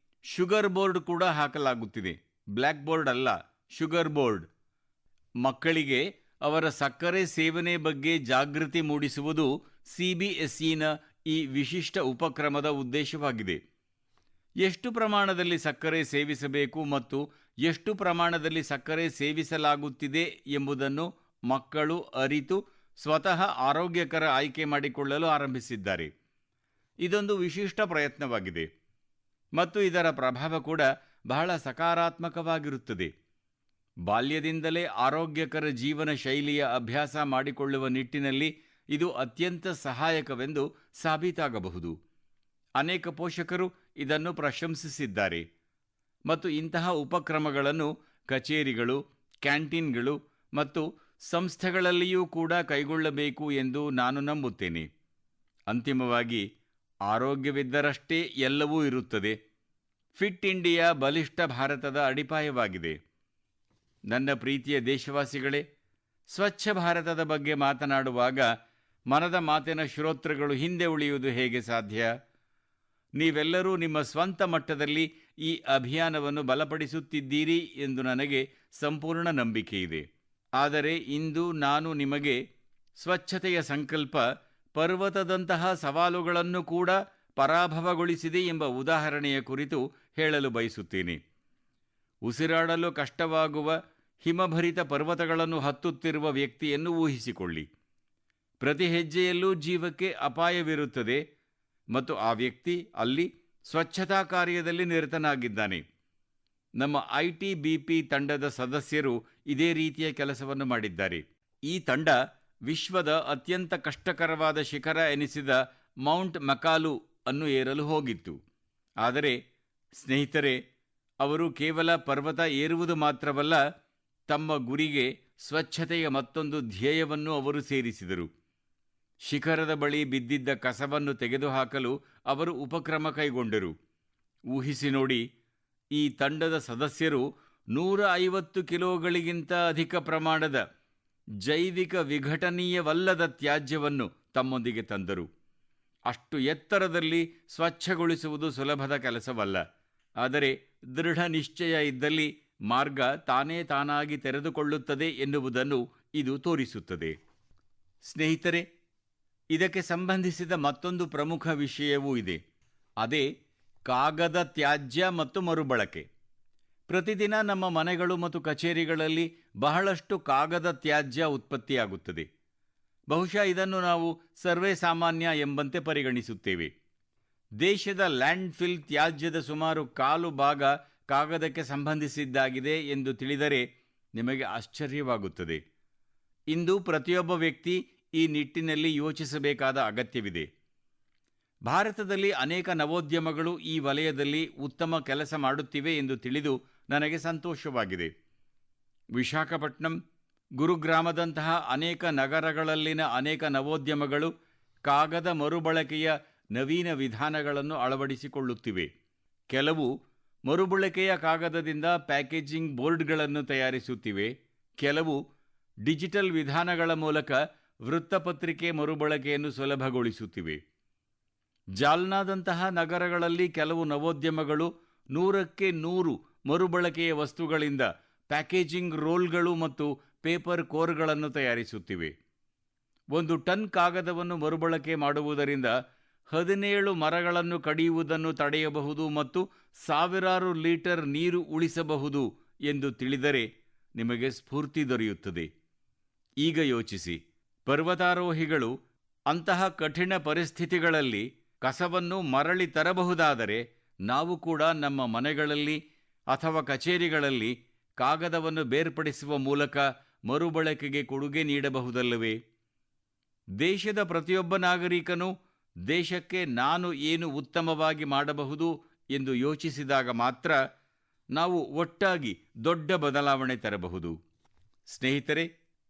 ಶುಗರ್ ಬೋರ್ಡ್ ಕೂಡ ಹಾಕಲಾಗುತ್ತಿದೆ. ಬ್ಲ್ಯಾಕ್ ಬೋರ್ಡ್ ಅಲ್ಲ, ಶುಗರ್ ಬೋರ್ಡ್. ಮಕ್ಕಳಿಗೆ ಅವರ ಸಕ್ಕರೆ ಸೇವನೆ ಬಗ್ಗೆ ಜಾಗೃತಿ ಮೂಡಿಸುವುದು CBSEನ ಈ ವಿಶಿಷ್ಟ ಉಪಕ್ರಮದ ಉದ್ದೇಶವಾಗಿದೆ. ಎಷ್ಟು ಪ್ರಮಾಣದಲ್ಲಿ ಸಕ್ಕರೆ ಸೇವಿಸಬೇಕು ಮತ್ತು ಎಷ್ಟು ಪ್ರಮಾಣದಲ್ಲಿ ಸಕ್ಕರೆ ಸೇವಿಸಲಾಗುತ್ತಿದೆ ಎಂಬುದನ್ನು ಮಕ್ಕಳು ಅರಿತು ಸ್ವತಃ ಆರೋಗ್ಯಕರ ಆಯ್ಕೆ ಮಾಡಿಕೊಳ್ಳಲು ಆರಂಭಿಸಿದ್ದಾರೆ. ಇದೊಂದು ವಿಶಿಷ್ಟ ಪ್ರಯತ್ನವಾಗಿದೆ ಮತ್ತು ಇದರ ಪ್ರಭಾವ ಕೂಡ ಬಹಳ ಸಕಾರಾತ್ಮಕವಾಗಿರುತ್ತದೆ. ಬಾಲ್ಯದಿಂದಲೇ ಆರೋಗ್ಯಕರ ಜೀವನ ಶೈಲಿಯ ಅಭ್ಯಾಸ ಮಾಡಿಕೊಳ್ಳುವ ನಿಟ್ಟಿನಲ್ಲಿ ಇದು ಅತ್ಯಂತ ಸಹಾಯಕವೆಂದು ಸಾಬೀತಾಗಬಹುದು. ಅನೇಕ ಪೋಷಕರು ಇದನ್ನು ಪ್ರಶಂಸಿಸಿದ್ದಾರೆ ಮತ್ತು ಇಂತಹ ಉಪಕ್ರಮಗಳನ್ನು ಕಚೇರಿಗಳು, ಕ್ಯಾಂಟೀನ್ಗಳು ಮತ್ತು ಸಂಸ್ಥೆಗಳಲ್ಲಿಯೂ ಕೂಡ ಕೈಗೊಳ್ಳಬೇಕು ಎಂದು ನಾನು ನಂಬುತ್ತೇನೆ. ಅಂತಿಮವಾಗಿ ಆರೋಗ್ಯವಿದ್ದರಷ್ಟೇ ಎಲ್ಲವೂ ಇರುತ್ತದೆ. ಫಿಟ್ ಇಂಡಿಯಾ ಬಲಿಷ್ಠ ಭಾರತದ ಅಡಿಪಾಯವಾಗಿದೆ. ನನ್ನ ಪ್ರೀತಿಯ ದೇಶವಾಸಿಗಳೇ, ಸ್ವಚ್ಛ ಭಾರತದ ಬಗ್ಗೆ ಮಾತನಾಡುವಾಗ ಮನದ ಮಾತಿನ ಶ್ರೋತೃಗಳು ಹಿಂದೆ ಉಳಿಯುವುದು ಹೇಗೆ ಸಾಧ್ಯ? ನೀವೆಲ್ಲರೂ ನಿಮ್ಮ ಸ್ವಂತ ಮಟ್ಟದಲ್ಲಿ ಈ ಅಭಿಯಾನವನ್ನು ಬಲಪಡಿಸುತ್ತಿದ್ದೀರಿ ಎಂದು ನನಗೆ ಸಂಪೂರ್ಣ ನಂಬಿಕೆಯಿದೆ. ಆದರೆ ಇಂದು ನಾನು ನಿಮಗೆ ಸ್ವಚ್ಛತೆಯ ಸಂಕಲ್ಪ ಪರ್ವತದಂತಹ ಸವಾಲುಗಳನ್ನು ಕೂಡ ಪರಾಭವಗೊಳಿಸಿದೆ ಎಂಬ ಉದಾಹರಣೆಯ ಕುರಿತು ಹೇಳಲು ಬಯಸುತ್ತೇನೆ. ಉಸಿರಾಡಲು ಕಷ್ಟವಾಗುವ ಹಿಮಭರಿತ ಪರ್ವತಗಳನ್ನು ಹತ್ತುತ್ತಿರುವ ವ್ಯಕ್ತಿಯನ್ನು ಊಹಿಸಿಕೊಳ್ಳಿ. ಪ್ರತಿ ಹೆಜ್ಜೆಯಲ್ಲೂ ಜೀವಕ್ಕೆ ಅಪಾಯವಿರುತ್ತದೆ ಮತ್ತು ಆ ವ್ಯಕ್ತಿ ಅಲ್ಲಿ ಸ್ವಚ್ಛತಾ ಕಾರ್ಯದಲ್ಲಿ ನಿರತನಾಗಿದ್ದಾನೆ. ನಮ್ಮ ITBP ತಂಡದ ಸದಸ್ಯರು ಇದೇ ರೀತಿಯ ಕೆಲಸವನ್ನು ಮಾಡಿದ್ದಾರೆ. ಈ ತಂಡ ವಿಶ್ವದ ಅತ್ಯಂತ ಕಷ್ಟಕರವಾದ ಶಿಖರ ಎನಿಸಿದ ಮೌಂಟ್ ಮಕಾಲು ಅನ್ನು ಏರಲು ಹೋಗಿತ್ತು. ಆದರೆ ಸ್ನೇಹಿತರೆ, ಅವರು ಕೇವಲ ಪರ್ವತ ಏರುವುದು ಮಾತ್ರವಲ್ಲ, ತಮ್ಮ ಗುರಿಗೆ ಸ್ವಚ್ಛತೆಯ ಮತ್ತೊಂದು ಧ್ಯೇಯವನ್ನು ಅವರು ಸೇರಿಸಿದರು. ಶಿಖರದ ಬಳಿ ಬಿದ್ದಿದ್ದ ಕಸವನ್ನು ತೆಗೆದುಹಾಕಲು ಅವರು ಉಪಕ್ರಮ ಕೈಗೊಂಡರು. ಊಹಿಸಿ ನೋಡಿ, ಈ ತಂಡದ ಸದಸ್ಯರು 150 ಕಿಲೋಗಳಿಗಿಂತ ಅಧಿಕ ಪ್ರಮಾಣದ ಜೈವಿಕ ವಿಘಟನೀಯವಲ್ಲದ ತ್ಯಾಜ್ಯವನ್ನು ತಮ್ಮೊಂದಿಗೆ ತಂದರು. ಅಷ್ಟು ಎತ್ತರದಲ್ಲಿ ಸ್ವಚ್ಛಗೊಳಿಸುವುದು ಸುಲಭದ ಕೆಲಸವಲ್ಲ. ಆದರೆ ದೃಢ ನಿಶ್ಚಯ ಇದ್ದಲ್ಲಿ ಮಾರ್ಗ ತಾನೇ ತಾನಾಗಿ ತೆರೆದುಕೊಳ್ಳುತ್ತದೆ ಎನ್ನುವುದನ್ನು ಇದು ತೋರಿಸುತ್ತದೆ. ಸ್ನೇಹಿತರೆ, ಇದಕ್ಕೆ ಸಂಬಂಧಿಸಿದ ಮತ್ತೊಂದು ಪ್ರಮುಖ ವಿಷಯವೂ ಇದೆ. ಅದೇ ಕಾಗದ ತ್ಯಾಜ್ಯ ಮತ್ತು ಮರುಬಳಕೆ. ಪ್ರತಿದಿನ ನಮ್ಮ ಮನೆಗಳು ಮತ್ತು ಕಚೇರಿಗಳಲ್ಲಿ ಬಹಳಷ್ಟು ಕಾಗದ ತ್ಯಾಜ್ಯ ಉತ್ಪತ್ತಿಯಾಗುತ್ತದೆ. ಬಹುಶಃ ಇದನ್ನು ನಾವು ಸರ್ವೇ ಸಾಮಾನ್ಯ ಎಂಬಂತೆ ಪರಿಗಣಿಸುತ್ತೇವೆ. ದೇಶದ ಲ್ಯಾಂಡ್ ಫಿಲ್ ತ್ಯಾಜ್ಯದ ಸುಮಾರು ಕಾಲು ಭಾಗ ಕಾಗದಕ್ಕೆ ಸಂಬಂಧಿಸಿದ್ದಾಗಿದೆ ಎಂದು ತಿಳಿದರೆ ನಿಮಗೆ ಆಶ್ಚರ್ಯವಾಗುತ್ತದೆ. ಇಂದು ಪ್ರತಿಯೊಬ್ಬ ವ್ಯಕ್ತಿ ಈ ನಿಟ್ಟಿನಲ್ಲಿ ಯೋಚಿಸಬೇಕಾದ ಅಗತ್ಯವಿದೆ. ಭಾರತದಲ್ಲಿ ಅನೇಕ ನವೋದ್ಯಮಗಳು ಈ ವಲಯದಲ್ಲಿ ಉತ್ತಮ ಕೆಲಸ ಮಾಡುತ್ತಿವೆ ಎಂದು ತಿಳಿದು ನನಗೆ ಸಂತೋಷವಾಗಿದೆ. ವಿಶಾಖಪಟ್ಟಣಂ, ಗುರುಗ್ರಾಮದಂತಹ ಅನೇಕ ನಗರಗಳಲ್ಲಿನ ಅನೇಕ ನವೋದ್ಯಮಗಳು ಕಾಗದ ಮರುಬಳಕೆಯ ನವೀನ ವಿಧಾನಗಳನ್ನು ಅಳವಡಿಸಿಕೊಳ್ಳುತ್ತಿವೆ. ಕೆಲವು ಮರುಬಳಕೆಯ ಕಾಗದದಿಂದ ಪ್ಯಾಕೇಜಿಂಗ್ ಬೋರ್ಡ್ಗಳನ್ನು ತಯಾರಿಸುತ್ತಿವೆ. ಕೆಲವು ಡಿಜಿಟಲ್ ವಿಧಾನಗಳ ಮೂಲಕ ವೃತ್ತಪತ್ರಿಕೆ ಮರುಬಳಕೆಯನ್ನು ಸುಲಭಗೊಳಿಸುತ್ತಿವೆ. ಜಾಲ್ನಾದಂತಹ ನಗರಗಳಲ್ಲಿ ಕೆಲವು ನವೋದ್ಯಮಗಳು 100ಕ್ಕೆ 100 ಮರುಬಳಕೆಯ ವಸ್ತುಗಳಿಂದ ಪ್ಯಾಕೇಜಿಂಗ್ ರೋಲ್ಗಳು ಮತ್ತು ಪೇಪರ್ ಕೋರ್ಗಳನ್ನು ತಯಾರಿಸುತ್ತಿವೆ. 1 ಟನ್ ಕಾಗದವನ್ನು ಮರುಬಳಕೆ ಮಾಡುವುದರಿಂದ 17 ಮರಗಳನ್ನು ಕಡಿಯುವುದನ್ನು ತಡೆಯಬಹುದು ಮತ್ತು ಸಾವಿರಾರು ಲೀಟರ್ ನೀರು ಉಳಿಸಬಹುದು ಎಂದು ತಿಳಿದರೆ ನಿಮಗೆ ಸ್ಫೂರ್ತಿ ದೊರೆಯುತ್ತದೆ. ಈಗ ಯೋಚಿಸಿ, ಪರ್ವತಾರೋಹಿಗಳು ಅಂತಹ ಕಠಿಣ ಪರಿಸ್ಥಿತಿಗಳಲ್ಲಿ ಕಸವನ್ನು ಮರಳಿ ತರಬಹುದಾದರೆ ನಾವು ಕೂಡ ನಮ್ಮ ಮನೆಗಳಲ್ಲಿ ಅಥವಾ ಕಚೇರಿಗಳಲ್ಲಿ ಕಾಗದವನ್ನು ಬೇರ್ಪಡಿಸುವ ಮೂಲಕ ಮರುಬಳಕೆಗೆ ಕೊಡುಗೆ ನೀಡಬಹುದಲ್ಲವೇ? ದೇಶದ ಪ್ರತಿಯೊಬ್ಬ ನಾಗರಿಕನೂ ದೇಶಕ್ಕೆ ನಾನು ಏನು ಉತ್ತಮವಾಗಿ ಮಾಡಬಹುದು ಎಂದು ಯೋಚಿಸಿದಾಗ ಮಾತ್ರ ನಾವು ಒಟ್ಟಾಗಿ ದೊಡ್ಡ ಬದಲಾವಣೆ ತರಬಹುದು. ಸ್ನೇಹಿತರೆ,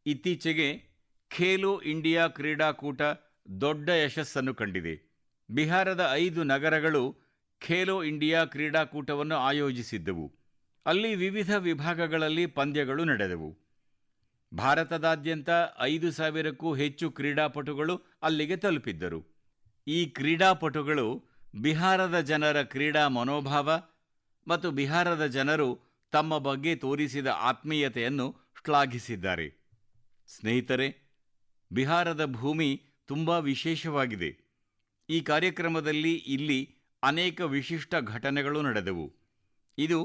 ಇತ್ತೀಚೆಗೆ ಖೇಲೋ ಇಂಡಿಯಾ ಕ್ರೀಡಾಕೂಟ ದೊಡ್ಡ ಯಶಸ್ಸನ್ನು ಕಂಡಿದೆ. ಬಿಹಾರದ 5 ನಗರಗಳು ಖೇಲೋ ಇಂಡಿಯಾ ಕ್ರೀಡಾಕೂಟವನ್ನು ಆಯೋಜಿಸಿದ್ದವು. ಅಲ್ಲಿ ವಿವಿಧ ವಿಭಾಗಗಳಲ್ಲಿ ಪಂದ್ಯಗಳು ನಡೆದವು. ಭಾರತದಾದ್ಯಂತ 5,000ಕ್ಕೂ ಹೆಚ್ಚು ಕ್ರೀಡಾಪಟುಗಳು ಅಲ್ಲಿಗೆ ತಲುಪಿದ್ದರು. ಈ ಕ್ರೀಡಾಪಟುಗಳು ಬಿಹಾರದ ಜನರ ಕ್ರೀಡಾ ಮನೋಭಾವ ಮತ್ತು ಬಿಹಾರದ ಜನರು ತಮ್ಮ ಬಗ್ಗೆ ತೋರಿಸಿದ ಆತ್ಮೀಯತೆಯನ್ನು ಶ್ಲಾಘಿಸಿದ್ದಾರೆ. ಸ್ನೇಹಿತರೆ, ಬಿಹಾರದ ಭೂಮಿ ತುಂಬಾ ವಿಶೇಷವಾಗಿದೆ. ಈ ಕಾರ್ಯಕ್ರಮದಲ್ಲಿ ಇಲ್ಲಿ ಅನೇಕ ವಿಶಿಷ್ಟ ಘಟನೆಗಳು ನಡೆದವು. ಇದು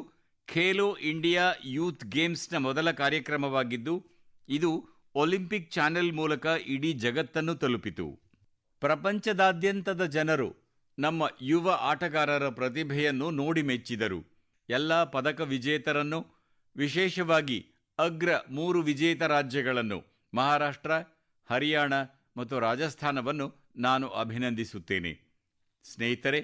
ಖೇಲೋ ಇಂಡಿಯಾ ಯೂತ್ ಗೇಮ್ಸ್ನ ಮೊದಲ ಕಾರ್ಯಕ್ರಮವಾಗಿದ್ದು, ಇದು ಒಲಿಂಪಿಕ್ ಚಾನೆಲ್ ಮೂಲಕ ಇಡೀ ಜಗತ್ತನ್ನು ತಲುಪಿತು. ಪ್ರಪಂಚದಾದ್ಯಂತದ ಜನರು ನಮ್ಮ ಯುವ ಆಟಗಾರರ ಪ್ರತಿಭೆಯನ್ನು ನೋಡಿ ಮೆಚ್ಚಿದರು. ಎಲ್ಲ ಪದಕ ವಿಜೇತರನ್ನು, ವಿಶೇಷವಾಗಿ ಅಗ್ರ 3 ವಿಜೇತ ರಾಜ್ಯಗಳನ್ನು ಮಹಾರಾಷ್ಟ್ರ, ಹರಿಯಾಣ ಮತ್ತು ರಾಜಸ್ಥಾನವನ್ನು ನಾನು ಅಭಿನಂದಿಸುತ್ತೇನೆ. ಸ್ನೇಹಿತರೆ,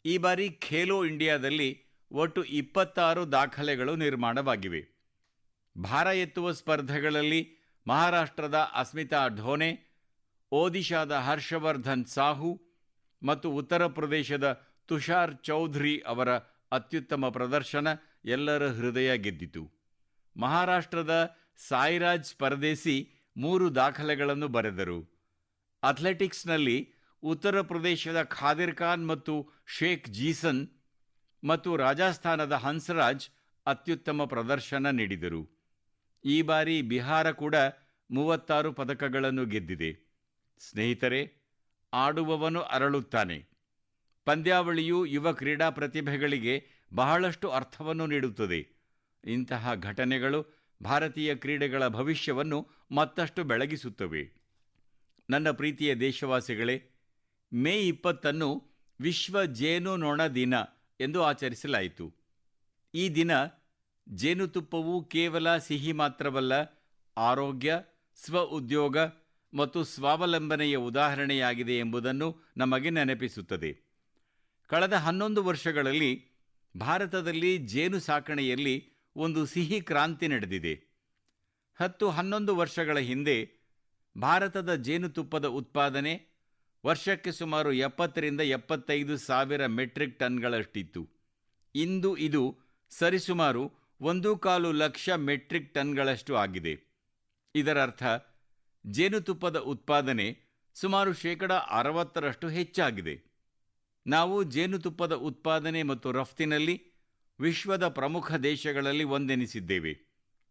ಈ ಬಾರಿ ಖೇಲೋ ಇಂಡಿಯಾದಲ್ಲಿ ಒಟ್ಟು 26 ದಾಖಲೆಗಳು ನಿರ್ಮಾಣವಾಗಿವೆ. ಭಾರ ಎತ್ತುವ ಸ್ಪರ್ಧೆಗಳಲ್ಲಿ ಮಹಾರಾಷ್ಟ್ರದ ಅಸ್ಮಿತಾ ಢೋನೆ, ಒಡಿಶಾದ ಹರ್ಷವರ್ಧನ್ ಸಾಹು ಮತ್ತು ಉತ್ತರ ಪ್ರದೇಶದ ತುಷಾರ್ ಚೌಧರಿ ಅವರ ಅತ್ಯುತ್ತಮ ಪ್ರದರ್ಶನ ಎಲ್ಲರ ಹೃದಯ ಗೆದ್ದಿತು. ಮಹಾರಾಷ್ಟ್ರದ ಸಾಯಿರಾಜ್ ಪರದೇಸಿ 3 ದಾಖಲೆಗಳನ್ನು ಬರೆದರು. ಅಥ್ಲೆಟಿಕ್ಸ್ನಲ್ಲಿ ಉತ್ತರ ಪ್ರದೇಶದ ಖಾದಿರ್ ಖಾನ್ ಮತ್ತು ಶೇಖ್ ಜೀಸನ್ ಮತ್ತು ರಾಜಸ್ಥಾನದ ಹನ್ಸ್ರಾಜ್ ಅತ್ಯುತ್ತಮ ಪ್ರದರ್ಶನ ನೀಡಿದರು. ಈ ಬಾರಿ ಬಿಹಾರ ಕೂಡ 36 ಪದಕಗಳನ್ನು ಗೆದ್ದಿದೆ. ಸ್ನೇಹಿತರೆ, ಆಡುವವನು ಅರಳುತ್ತಾನೆ. ಪಂದ್ಯಾವಳಿಯು ಯುವ ಕ್ರೀಡಾ ಪ್ರತಿಭೆಗಳಿಗೆ ಬಹಳಷ್ಟು ಅರ್ಥವನ್ನು ನೀಡುತ್ತದೆ. ಇಂತಹ ಘಟನೆಗಳು ಭಾರತೀಯ ಕ್ರೀಡೆಗಳ ಭವಿಷ್ಯವನ್ನು ಮತ್ತಷ್ಟು ಬೆಳಗಿಸುತ್ತವೆ. ನನ್ನ ಪ್ರೀತಿಯ ದೇಶವಾಸಿಗಳೇ, ಮೇ 20 ವಿಶ್ವ ಜೇನುನೊಣ ದಿನ ಎಂದು ಆಚರಿಸಲಾಯಿತು. ಈ ದಿನ ಜೇನುತುಪ್ಪವು ಕೇವಲ ಸಿಹಿ ಮಾತ್ರವಲ್ಲ, ಆರೋಗ್ಯ, ಸ್ವ-ಉದ್ಯೋಗ ಮತ್ತು ಸ್ವಾವಲಂಬನೆಯ ಉದಾಹರಣೆಯಾಗಿದೆ ಎಂಬುದನ್ನು ನಮಗೆ ನೆನಪಿಸುತ್ತದೆ. ಕಳೆದ 11 ವರ್ಷಗಳಲ್ಲಿ ಭಾರತದಲ್ಲಿ ಜೇನು ಸಾಕಣೆಯಲ್ಲಿ ಒಂದು ಸಿಹಿ ಕ್ರಾಂತಿ ನಡೆದಿದೆ. 10-11 ವರ್ಷಗಳ ಹಿಂದೆ ಭಾರತದ ಜೇನುತುಪ್ಪದ ಉತ್ಪಾದನೆ ವರ್ಷಕ್ಕೆ ಸುಮಾರು 70-75 ಸಾವಿರ ಮೆಟ್ರಿಕ್ ಟನ್ಗಳಷ್ಟಿತ್ತು. ಇಂದು ಇದು ಸರಿಸುಮಾರು 1.25 ಲಕ್ಷ ಮೆಟ್ರಿಕ್ ಟನ್ಗಳಷ್ಟು ಆಗಿದೆ. ಇದರರ್ಥ ಜೇನುತುಪ್ಪದ ಉತ್ಪಾದನೆ ಸುಮಾರು 60% ಹೆಚ್ಚಾಗಿದೆ. ನಾವು ಜೇನುತುಪ್ಪದ ಉತ್ಪಾದನೆ ಮತ್ತು ರಫ್ತಿನಲ್ಲಿ ವಿಶ್ವದ ಪ್ರಮುಖ ದೇಶಗಳಲ್ಲಿ ಒಂದೆನಿಸಿದ್ದೇವೆ.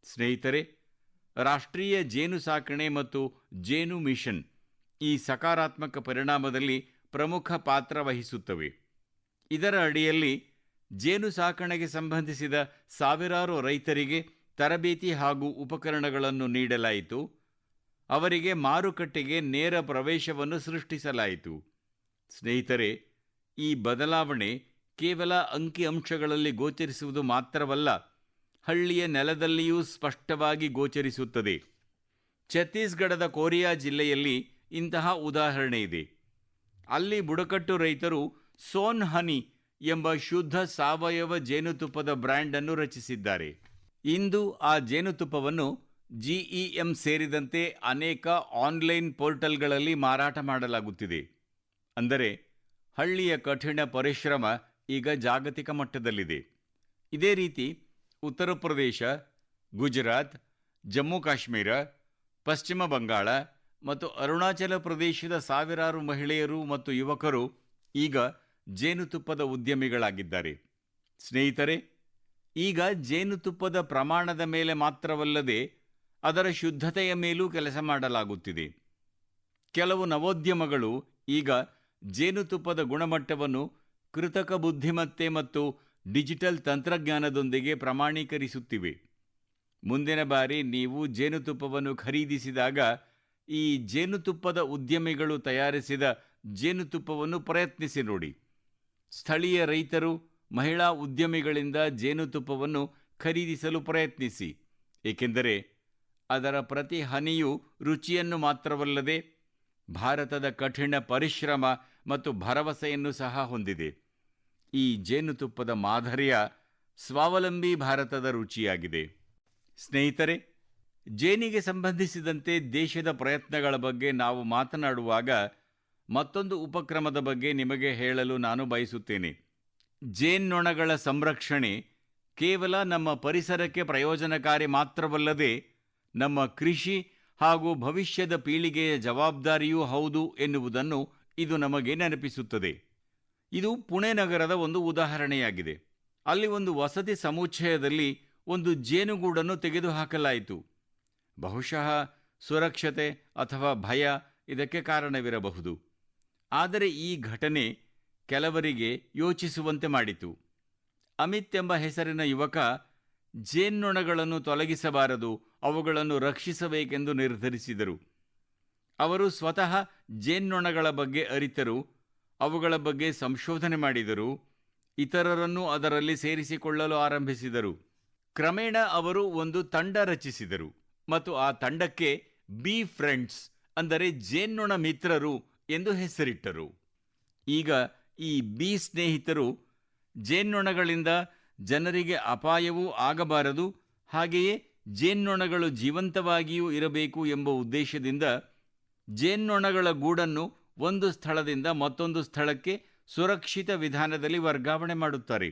ಸ್ನೇಹಿತರೆ, ರಾಷ್ಟ್ರೀಯ ಜೇನು ಸಾಕಣೆ ಮತ್ತು ಜೇನು ಮಿಷನ್ ಈ ಸಕಾರಾತ್ಮಕ ಪರಿಣಾಮದಲ್ಲಿ ಪ್ರಮುಖ ಪಾತ್ರ ವಹಿಸುತ್ತವೆ. ಇದರ ಅಡಿಯಲ್ಲಿ ಜೇನು ಸಾಕಣೆಗೆ ಸಂಬಂಧಿಸಿದ ಸಾವಿರಾರು ರೈತರಿಗೆ ತರಬೇತಿ ಹಾಗೂ ಉಪಕರಣಗಳನ್ನು ನೀಡಲಾಯಿತು. ಅವರಿಗೆ ಮಾರುಕಟ್ಟೆಗೆ ನೇರ ಪ್ರವೇಶವನ್ನು ಸೃಷ್ಟಿಸಲಾಯಿತು. ಸ್ನೇಹಿತರೆ, ಈ ಬದಲಾವಣೆ ಕೇವಲ ಅಂಕಿಅಂಶಗಳಲ್ಲಿ ಗೋಚರಿಸುವುದು ಮಾತ್ರವಲ್ಲ, ಹಳ್ಳಿಯ ನೆಲದಲ್ಲಿಯೂ ಸ್ಪಷ್ಟವಾಗಿ ಗೋಚರಿಸುತ್ತದೆ. ಛತ್ತೀಸ್ಗಢದ ಕೋರಿಯಾ ಜಿಲ್ಲೆಯಲ್ಲಿ ಇಂತಹ ಉದಾಹರಣೆ ಇದೆ. ಅಲ್ಲಿ ಬುಡಕಟ್ಟು ರೈತರು ಸೋನ್ ಹನಿ ಎಂಬ ಶುದ್ಧ ಸಾವಯವ ಜೇನುತುಪ್ಪದ ಬ್ರ್ಯಾಂಡ್ ಅನ್ನು ರಚಿಸಿದ್ದಾರೆ. ಇಂದು ಆ ಜೇನುತುಪ್ಪವನ್ನು GEM ಸೇರಿದಂತೆ ಅನೇಕ ಆನ್ಲೈನ್ ಪೋರ್ಟಲ್ಗಳಲ್ಲಿ ಮಾರಾಟ ಮಾಡಲಾಗುತ್ತಿದೆ. ಅಂದರೆ ಹಳ್ಳಿಯ ಕಠಿಣ ಪರಿಶ್ರಮ ಈಗ ಜಾಗತಿಕ ಮಟ್ಟದಲ್ಲಿದೆ. ಇದೇ ರೀತಿ ಉತ್ತರ ಪ್ರದೇಶ, ಗುಜರಾತ್, ಜಮ್ಮು ಕಾಶ್ಮೀರ, ಪಶ್ಚಿಮ ಬಂಗಾಳ ಮತ್ತು ಅರುಣಾಚಲ ಪ್ರದೇಶದ ಸಾವಿರಾರು ಮಹಿಳೆಯರು ಮತ್ತು ಯುವಕರು ಈಗ ಜೇನುತುಪ್ಪದ ಉದ್ಯಮಿಗಳಾಗಿದ್ದಾರೆ. ಸ್ನೇಹಿತರೆ, ಈಗ ಜೇನುತುಪ್ಪದ ಪ್ರಮಾಣದ ಮೇಲೆ ಮಾತ್ರವಲ್ಲದೆ ಅದರ ಶುದ್ಧತೆಯ ಮೇಲೂ ಕೆಲಸ ಮಾಡಲಾಗುತ್ತಿದೆ. ಕೆಲವು ನವೋದ್ಯಮಗಳು ಈಗ ಜೇನುತುಪ್ಪದ ಗುಣಮಟ್ಟವನ್ನು ಕೃತಕ ಬುದ್ಧಿಮತ್ತೆ ಮತ್ತು ಡಿಜಿಟಲ್ ತಂತ್ರಜ್ಞಾನದೊಂದಿಗೆ ಪ್ರಮಾಣೀಕರಿಸುತ್ತಿವೆ. ಮುಂದಿನ ಬಾರಿ ನೀವು ಜೇನುತುಪ್ಪವನ್ನು ಖರೀದಿಸಿದಾಗ ಈ ಜೇನುತುಪ್ಪದ ಉದ್ಯಮಿಗಳು ತಯಾರಿಸಿದ ಜೇನುತುಪ್ಪವನ್ನು ಪ್ರಯತ್ನಿಸಿ ನೋಡಿ. ಸ್ಥಳೀಯ ರೈತರು, ಮಹಿಳಾ ಉದ್ಯಮಿಗಳಿಂದ ಜೇನುತುಪ್ಪವನ್ನು ಖರೀದಿಸಲು ಪ್ರಯತ್ನಿಸಿ, ಏಕೆಂದರೆ ಅದರ ಪ್ರತಿ ಹನಿಯೂ ರುಚಿಯನ್ನು ಮಾತ್ರವಲ್ಲದೆ ಭಾರತದ ಕಠಿಣ ಪರಿಶ್ರಮ ಮತ್ತು ಭರವಸೆಯನ್ನು ಸಹ ಹೊಂದಿದೆ. ಈ ಜೇನುತುಪ್ಪದ ಮಾದರಿಯ ಸ್ವಾವಲಂಬಿ ಭಾರತದ ರುಚಿಯಾಗಿದೆ. ಸ್ನೇಹಿತರೆ, ಜೇನಿಗೆ ಸಂಬಂಧಿಸಿದಂತೆ ದೇಶದ ಪ್ರಯತ್ನಗಳ ಬಗ್ಗೆ ನಾವು ಮಾತನಾಡುವಾಗ ಮತ್ತೊಂದು ಉಪಕ್ರಮದ ಬಗ್ಗೆ ನಿಮಗೆ ಹೇಳಲು ನಾನು ಬಯಸುತ್ತೇನೆ. ಜೇನ್ನೊಣಗಳ ಸಂರಕ್ಷಣೆ ಕೇವಲ ನಮ್ಮ ಪರಿಸರಕ್ಕೆ ಪ್ರಯೋಜನಕಾರಿ ಮಾತ್ರವಲ್ಲದೆ ನಮ್ಮ ಕೃಷಿ ಹಾಗೂ ಭವಿಷ್ಯದ ಪೀಳಿಗೆಯ ಜವಾಬ್ದಾರಿಯೂ ಹೌದು ಎನ್ನುವುದನ್ನು ಇದು ನಮಗೆ ನೆನಪಿಸುತ್ತದೆ. ಇದು ಪುಣೆ ನಗರದ ಒಂದು ಉದಾಹರಣೆಯಾಗಿದೆ. ಅಲ್ಲಿ ಒಂದು ವಸತಿ ಸಮುಚ್ಚಯದಲ್ಲಿ ಒಂದು ಜೇನುಗೂಡನ್ನು ತೆಗೆದುಹಾಕಲಾಯಿತು. ಬಹುಶಃ ಸುರಕ್ಷತೆ ಅಥವಾ ಭಯ ಇದಕ್ಕೆ ಕಾರಣವಿರಬಹುದು. ಆದರೆ ಈ ಘಟನೆ ಕೆಲವರಿಗೆ ಯೋಚಿಸುವಂತೆ ಮಾಡಿತು. ಅಮಿತ್ ಎಂಬ ಹೆಸರಿನ ಯುವಕ ಜೇನ್ನೊಣಗಳನ್ನು ತೊಲಗಿಸಬಾರದು, ಅವುಗಳನ್ನು ರಕ್ಷಿಸಬೇಕೆಂದು ನಿರ್ಧರಿಸಿದರು. ಅವರು ಸ್ವತಃ ಜೇನ್ನೊಣಗಳ ಬಗ್ಗೆ ಅರಿತರು, ಅವುಗಳ ಬಗ್ಗೆ ಸಂಶೋಧನೆ ಮಾಡಿದರು, ಇತರರನ್ನು ಅದರಲ್ಲಿ ಸೇರಿಸಿಕೊಳ್ಳಲು ಆರಂಭಿಸಿದರು. ಕ್ರಮೇಣ ಅವರು ಒಂದು ತಂಡ ರಚಿಸಿದರು ಮತ್ತು ಆ ತಂಡಕ್ಕೆ ಬಿ ಫ್ರೆಂಡ್ಸ್, ಅಂದರೆ ಜೇನ್ನೊಣ ಮಿತ್ರರು ಎಂದು ಹೆಸರಿಟ್ಟರು. ಈಗ ಈ ಬಿ ಸ್ನೇಹಿತರು ಜೇನ್ನೊಣಗಳಿಂದ ಜನರಿಗೆ ಅಪಾಯವೂ ಆಗಬಾರದು, ಹಾಗೆಯೇ ಜೇನ್ನೊಣಗಳು ಜೀವಂತವಾಗಿಯೂ ಇರಬೇಕು ಎಂಬ ಉದ್ದೇಶದಿಂದ ಜೇನ್ನೊಣಗಳ ಗೂಡನ್ನು ಒಂದು ಸ್ಥಳದಿಂದ ಮತ್ತೊಂದು ಸ್ಥಳಕ್ಕೆ ಸುರಕ್ಷಿತ ವಿಧಾನದಲ್ಲಿ ವರ್ಗಾವಣೆ ಮಾಡುತ್ತಾರೆ.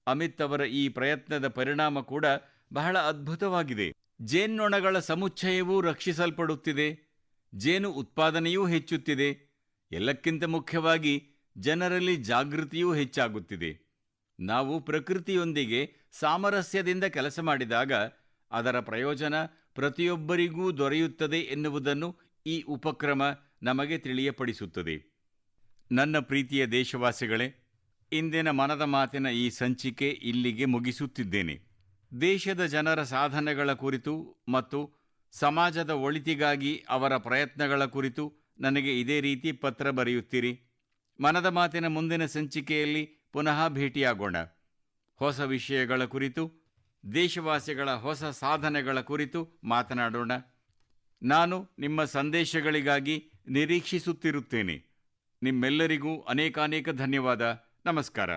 ಅಮಿತ್ ಅವರ ಈ ಪ್ರಯತ್ನದ ಪರಿಣಾಮ ಕೂಡ ಬಹಳ ಅದ್ಭುತವಾಗಿದೆ. ಜೇನ್ನೊಣಗಳ ಸಮುಚ್ಚಯವೂ ರಕ್ಷಿಸಲ್ಪಡುತ್ತಿದೆ, ಜೇನು ಉತ್ಪಾದನೆಯೂ ಹೆಚ್ಚುತ್ತಿದೆ, ಎಲ್ಲಕ್ಕಿಂತ ಮುಖ್ಯವಾಗಿ ಜನರಲ್ಲಿ ಜಾಗೃತಿಯೂ ಹೆಚ್ಚಾಗುತ್ತಿದೆ. ನಾವು ಪ್ರಕೃತಿಯೊಂದಿಗೆ ಸಾಮರಸ್ಯದಿಂದ ಕೆಲಸ ಮಾಡಿದಾಗ ಅದರ ಪ್ರಯೋಜನ ಪ್ರತಿಯೊಬ್ಬರಿಗೂ ದೊರೆಯುತ್ತದೆ ಎನ್ನುವುದನ್ನು ಈ ಉಪಕ್ರಮ ನಮಗೆ ತಿಳಿಯಪಡಿಸುತ್ತದೆ. ನನ್ನ ಪ್ರೀತಿಯ ದೇಶವಾಸಿಗಳೇ, ಇಂದಿನ ಮನದ ಮಾತಿನ ಈ ಸಂಚಿಕೆ ಇಲ್ಲಿಗೆ ಮುಗಿಸುತ್ತಿದ್ದೇನೆ. ದೇಶದ ಜನರ ಸಾಧನೆಗಳ ಕುರಿತು ಮತ್ತು ಸಮಾಜದ ಒಳಿತಿಗಾಗಿ ಅವರ ಪ್ರಯತ್ನಗಳ ಕುರಿತು ನನಗೆ ಇದೇ ರೀತಿ ಪತ್ರ ಬರೆಯುತ್ತೀರಿ. ಮನದ ಮಾತಿನ ಮುಂದಿನ ಸಂಚಿಕೆಯಲ್ಲಿ ಪುನಃ ಭೇಟಿಯಾಗೋಣ. ಹೊಸ ವಿಷಯಗಳ ಕುರಿತು, ದೇಶವಾಸಿಗಳ ಹೊಸ ಸಾಧನೆಗಳ ಕುರಿತು ಮಾತನಾಡೋಣ. ನಾನು ನಿಮ್ಮ ಸಂದೇಶಗಳಿಗಾಗಿ ನಿರೀಕ್ಷಿಸುತ್ತಿರುತ್ತೇನೆ. ನಿಮ್ಮೆಲ್ಲರಿಗೂ ಅನೇಕಾನೇಕ ಧನ್ಯವಾದ. ನಮಸ್ಕಾರ.